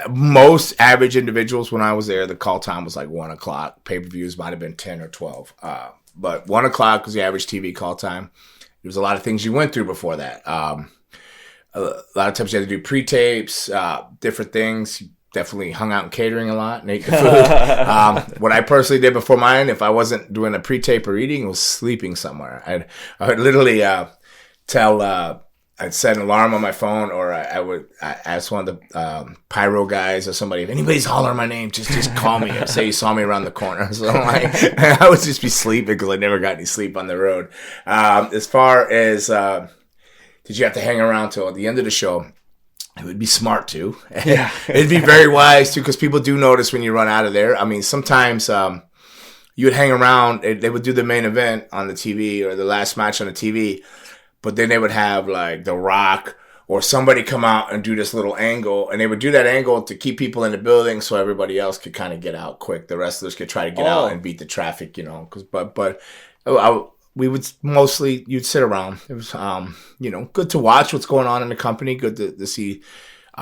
Most average individuals when I was there, the call time was like 1 o'clock. Pay-per-views might have been 10 or 12. But 1 o'clock was the average TV call time. There was a lot of things you went through before that. A lot of times you had to do pre-tapes, different things. You definitely hung out in catering a lot and ate the food. What I personally did before mine, if I wasn't doing a pre-tape or eating, was sleeping somewhere. I would literally I'd set an alarm on my phone, or I ask one of the pyro guys or somebody, if anybody's hollering my name, just call me or say you saw me around the corner. So I would just be sleeping because I never got any sleep on the road. As far as did you have to hang around till the end of the show? It would be smart to. Yeah. It'd be very wise too, because people do notice when you run out of there. I mean, sometimes you would hang around. They would do the main event on the TV or the last match on the TV, but then they would have like The Rock or somebody come out and do this little angle, and they would do that angle to keep people in the building so everybody else could kind of get out quick. The wrestlers could try to get out and beat the traffic, you know. We would mostly, you'd sit around. It was, good to watch what's going on in the company. Good to see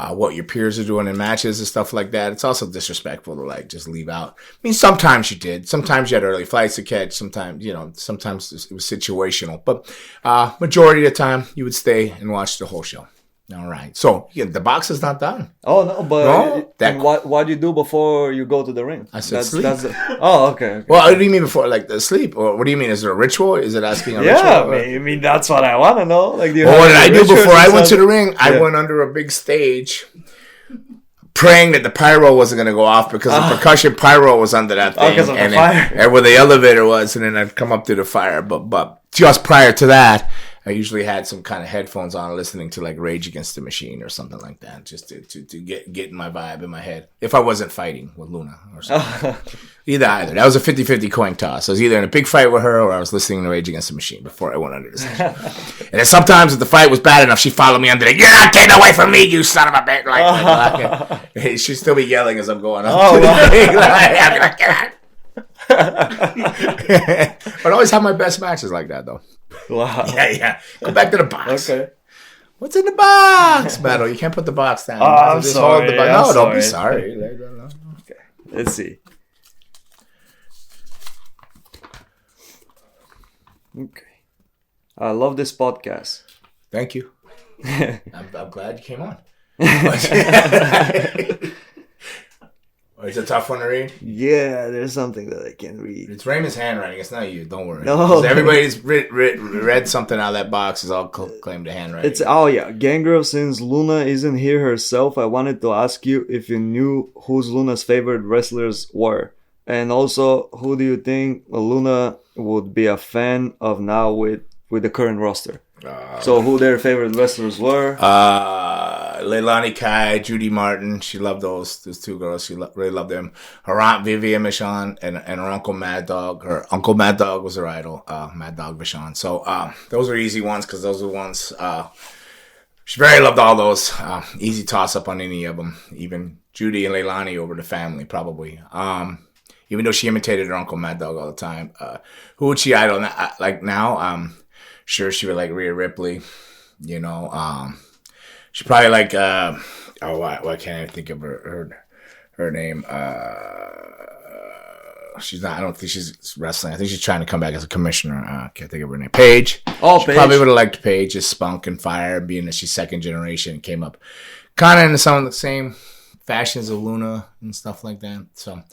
what your peers are doing in matches and stuff like that. It's also disrespectful to like just leave out. I mean, sometimes you did. Sometimes you had early flights to catch. Sometimes it was situational. But majority of the time, you would stay and watch the whole show. All right. So the box is not done. Oh no, but No, what do you do before you go to the ring? I said sleep. Okay. Well, what do you mean before, like the sleep? Or what do you mean? Is it a ritual? Is it asking a Yeah, ritual? I mean that's what I want to know. Like, Well, what did I do before I went to the ring? I went under a big stage, praying that the pyro wasn't going to go off, because the percussion pyro was under that thing, because of the and fire. and where the elevator was, and then I'd come up to the fire. But just prior to that, I usually had some kind of headphones on, listening to like Rage Against the Machine or something like that, just to get in my vibe in my head. If I wasn't fighting with Luna or something. Either. That was a 50-50 coin toss. I was either in a big fight with her, or I was listening to Rage Against the Machine before I went under the stage. And then sometimes if the fight was bad enough, she'd follow me under there. You're not getting away from me, you son of a bitch. Like, she'd still be yelling as I'm going up to the ring. I'd be like, get out. But I always have my best matches like that, though. Wow. Yeah. Go back to the box. Okay. What's in the box, Meto? You can't put the box down. I'm Just sorry. hold the I'm don't be sorry. sorry. Okay. Let's see. Okay. I love this podcast. Thank you. I'm glad you came on. It's a tough one to read. Yeah, there's something that I can't read. It's Raymond's handwriting. It's not you. Don't worry. No. 'Cause everybody's read something out of that box. Is all claimed to handwriting. It's Gangrel. Since Luna isn't here herself, I wanted to ask you if you knew who's Luna's favorite wrestlers were, and also who do you think Luna would be a fan of now with the current roster? So who their favorite wrestlers were? Leilani Kai, Judy Martin. She loved those two girls. She really loved them. Her aunt Vivian Michon and her uncle Mad Dog. Her uncle Mad Dog was her idol, Mad Dog Michon. So those were easy ones, because those were ones she very loved all those. Easy toss up on any of them. Even Judy and Leilani over the family, probably. Even though she imitated her uncle Mad Dog all the time. Who would she idol like now? Sure, she would like Rhea Ripley. You know, she probably like why can't I think of her her name. She's not. I don't think she's wrestling. I think she's trying to come back as a commissioner. I can't think of her name. Paige. Oh, Paige. Probably would have liked Paige's spunk and fire, being that she's second generation, came up kind of in some of the same fashions of Luna and stuff like that. So,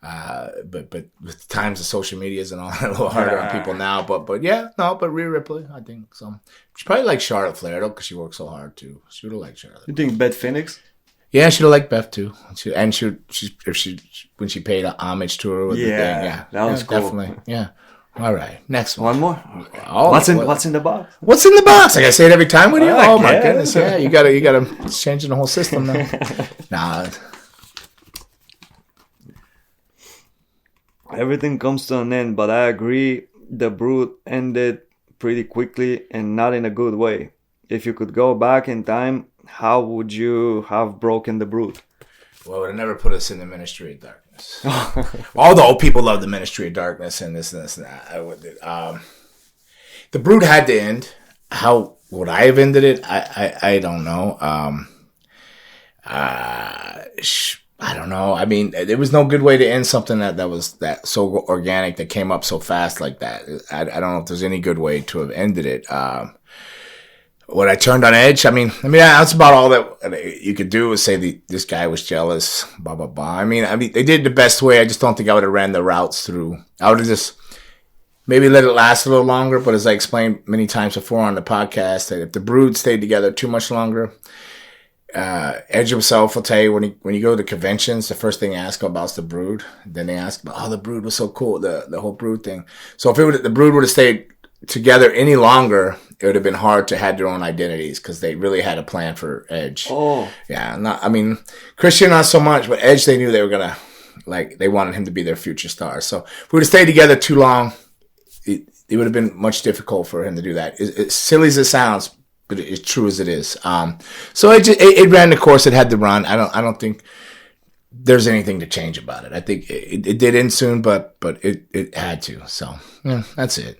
but with times of social medias and all, a little harder on people now. But Rhea Ripley, I think so. She probably likes Charlotte Flair though, because she works so hard too. She would have liked Charlotte. You think Beth Phoenix? Yeah, she'd have liked Beth too. When she paid homage to her with the thing. Yeah, that was cool. Definitely. Yeah. All right, next one. One more. Oh, what's in the box? What's in the box? Like I say it every time with you. Oh, My goodness! Yeah, you gotta it's changing the whole system now. Nah. Everything comes to an end, but I agree the Brood ended pretty quickly and not in a good way. If you could go back in time, how would you have broken the Brood? Well, it would have never put us in the Ministry of Darkness. Although people love the Ministry of Darkness and this and that. The Brood had to end. How would I have ended it? I don't know. I don't know. I mean, there was no good way to end something that was that so organic, that came up so fast like that. I don't know if there's any good way to have ended it. When I turned on Edge, I mean, that's about all that you could do, is say this guy was jealous, blah, blah, blah. I mean, they did the best way. I just don't think I would have ran the routes through. I would have just maybe let it last a little longer. But as I explained many times before on the podcast, that if the Brood stayed together too much longer, Edge himself will tell you when you go to conventions, the first thing they ask about is the Brood. Then they ask about, the Brood was so cool, the whole Brood thing. So if the Brood would have stayed together any longer, it would have been hard to have their own identities, because they really had a plan for Edge. Oh. Yeah. Christian, not so much, but Edge, they knew they were going to, they wanted him to be their future star. So if we would have stayed together too long, it would have been much difficult for him to do that. As silly as it sounds, but it's true as it is. So it ran the course it had to run. I don't think there's anything to change about it. I think it did end soon, but it had to. So yeah, that's it.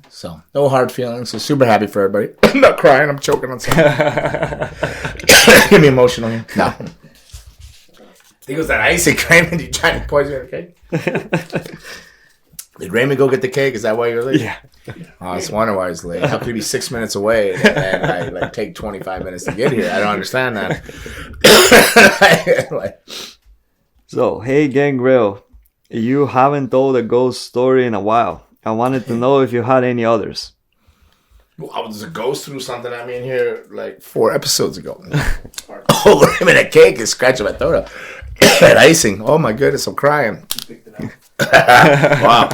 So no hard feelings. So super happy for everybody. I'm not crying. I'm choking on something. Get me emotional here. No. I think it was that icy Raymond. You trying to poison your cake? Did Raymond go get the cake? Is that why you're late? Yeah. Oh, I was wondering why I was late. How could he be 6 minutes away and I take 25 minutes to get here? I don't understand that. So, hey Gangrel, you haven't told a ghost story in a while. I wanted to know if you had any others. Well, I was a ghost through something I mean here 4 episodes ago. Oh, Raymond, that cake is scratching my throat up. That icing. Oh my goodness, I'm crying. Wow.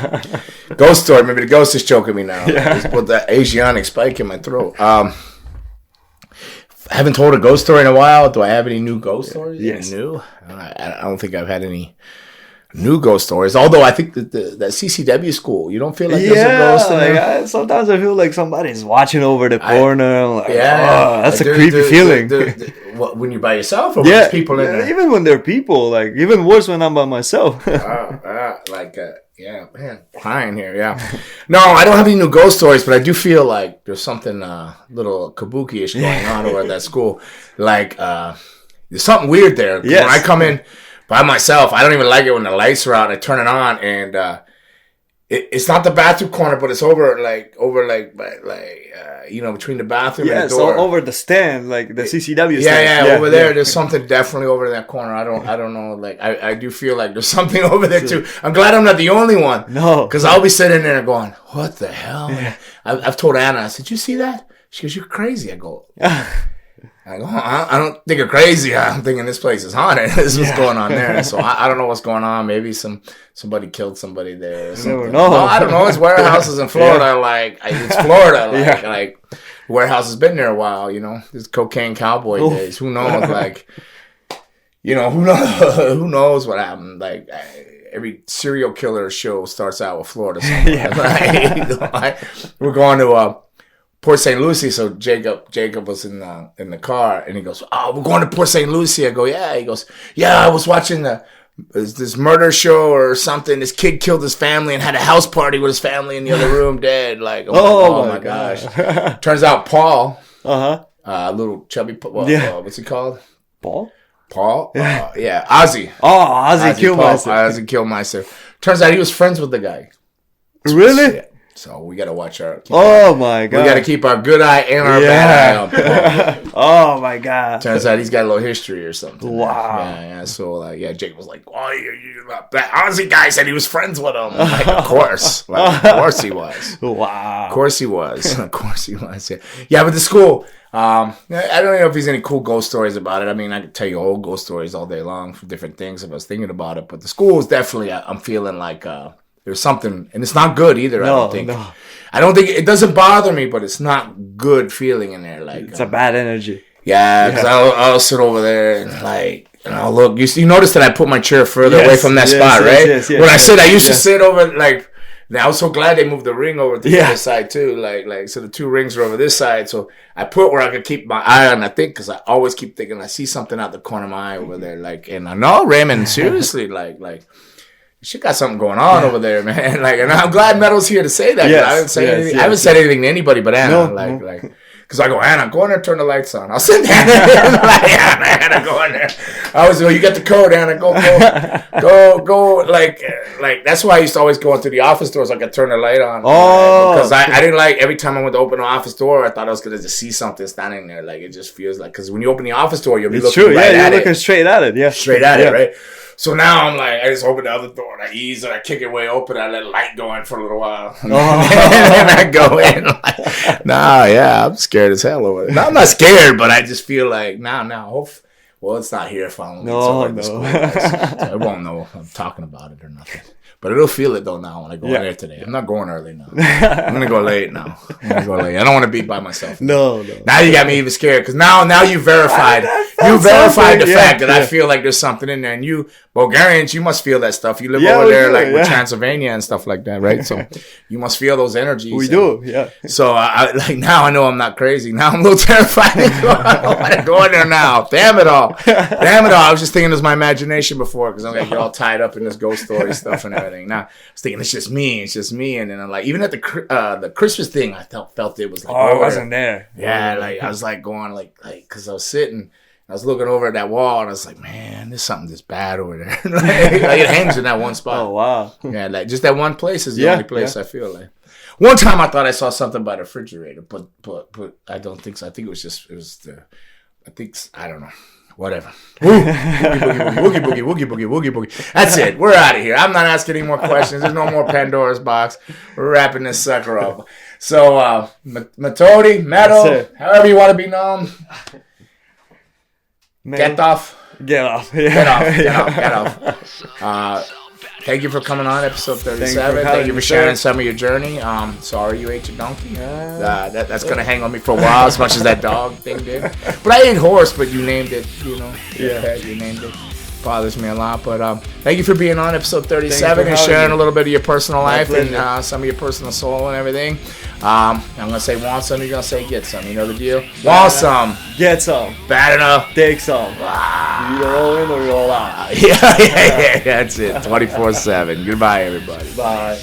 Ghost story. Maybe the ghost is choking me now. Yeah. Just put that Asiatic spike in my throat. I haven't told a ghost story in a while. Do I have any new ghost stories? Yes. Any new? I don't think I've had any new ghost stories. Although I think that that CCW school, you don't feel like there's a ghost in there? Sometimes I feel like somebody's watching over the corner. That's a creepy feeling. When you're by yourself, or when there's people in there? Even when there are people, even worse when I'm by myself. Crying here, yeah. No, I don't have any new ghost stories, but I do feel like there's something little kabuki-ish going on over at that school. There's something weird there. Yes. When I come in by myself, I don't even like it when the lights are out and I turn it on, and it's not the bathroom corner, but it's over between the bathroom and the door. So over the stand, the CCW stand. Yeah, over there. There's something definitely over in that corner. I don't know. I do feel like there's something over there too. I'm glad I'm not the only one. No. Because I'll be sitting there going, what the hell? Yeah. I've told Anna, I said, you see that? She goes, you're crazy. I go, I don't think you're crazy. I'm thinking this place is haunted. This is what's going on there. So I don't know what's going on. Maybe somebody killed somebody there. Or something. Never know. No, I don't know. It's warehouses in Florida. It's Florida. Warehouse has been there a while. This cocaine cowboy days. Who knows? Who knows what happened? Every serial killer show starts out with Florida. We're going to Port St. Lucie, so Jacob was in the car, and he goes, "Oh, we're going to Port St. Lucie." I go, "Yeah." He goes, "Yeah, I was watching this murder show or something. This kid killed his family and had a house party with his family in the other room, dead." Oh my gosh! Turns out Paul, little chubby, what's he called? Paul? Paul? Yeah, Ozzy. Oh, Ozzy Killmeister. Ozzy Killmeister. Turns out he was friends with the guy. Really? Yeah. So we got to watch our... My God. We got to keep our good eye and our bad eye on Paul. Oh, my God. Turns out he's got a little history or something. Wow. Yeah. So, Jake was like, oh, that Ozzy guy said he was friends with him. I'm like, of course. Of course he was. Wow. Of course he was. Yeah, but the school... I don't know if there's any cool ghost stories about it. I mean, I could tell you old ghost stories all day long for different things if I was thinking about it. But the school is definitely, I'm feeling like there's something, and it's not good either. No, I don't think it doesn't bother me, but it's not good feeling in there. Like it's a bad energy. Yeah, because I'll sit over there and I'll look. You notice that I put my chair further away from that spot, right? Yes, when I sit, I used to sit over like. Now, I was so glad they moved the ring over to the other side too. Like so the two rings are over this side. So I put where I could keep my eye on. I think because I always keep thinking I see something out the corner of my eye over there. Like, and I know Raymond, seriously, like she got something going on over there, man. Like, and I'm glad Meto's here to say that. I haven't said anything to anybody but Anna. Because I go, Anna, go in there, turn the lights on. I'll send Anna in. Anna, go in there. I always go, you get the code, Anna. Go. Like that's why I used to always go into the office doors. So I could turn the light on. Because I didn't like, every time I went to open the office door, I thought I was going to just see something standing there. Like, it just feels like, because when you open the office door, you'll be looking right at it. You're looking straight at it. Yeah. Straight at it, right? So now I'm like, I just open the other door and I ease and I kick it way open. I let light go in for a little while. And then I go in. I'm scared as hell over it. No, I'm not scared, but I just feel like, well, it's not here following me. I won't know if I'm talking about it or nothing. But it'll feel it, though, now when I go in there today. I'm not going early now. I'm going to go late now. I don't want to be by myself. No. Now you got me even scared. Because now you verified. You verified the fact that I feel like there's something in there. And you, Bulgarians, you must feel that stuff. You live over there with Transylvania and stuff like that, right? So you must feel those energies. We do, yeah. So now I know I'm not crazy. Now I'm a little terrified. I don't want to go in there now. Damn it all. I was just thinking it was my imagination before because I'm going to get all tied up in this ghost story stuff and everything. Now I was thinking it's just me. And then I'm like, even at the Christmas thing, I felt it was like, I wasn't there. Yeah, I was like going like because I was sitting. I was looking over at that wall and I was like, man, there's something that's bad over there. It hangs in that one spot. Oh, wow. Yeah, just that one place is the only place I feel like. One time I thought I saw something by the refrigerator, but I don't think so. I think I don't know. Whatever. Woogie boogie. That's it. We're out of here. I'm not asking any more questions. There's no more Pandora's box. We're wrapping this sucker up. So, Meto, however you want to be known. Get off. Thank you for coming on episode 37. Thank you for sharing some of your journey. Sorry you ate your donkey. That's going to hang on me for a while, as much as that dog thing did. But I ate horse, but you named it, you named it. Bothers me a lot. But thank you for being on episode 37 and sharing a little bit of your personal life and some of your personal soul and everything. I'm going to say want some, you're going to say get some. You know the deal? Want some. Get some. Bad enough. Take some. You either all in or you're all out. Yeah, that's it. 24/7. Goodbye, everybody. Bye.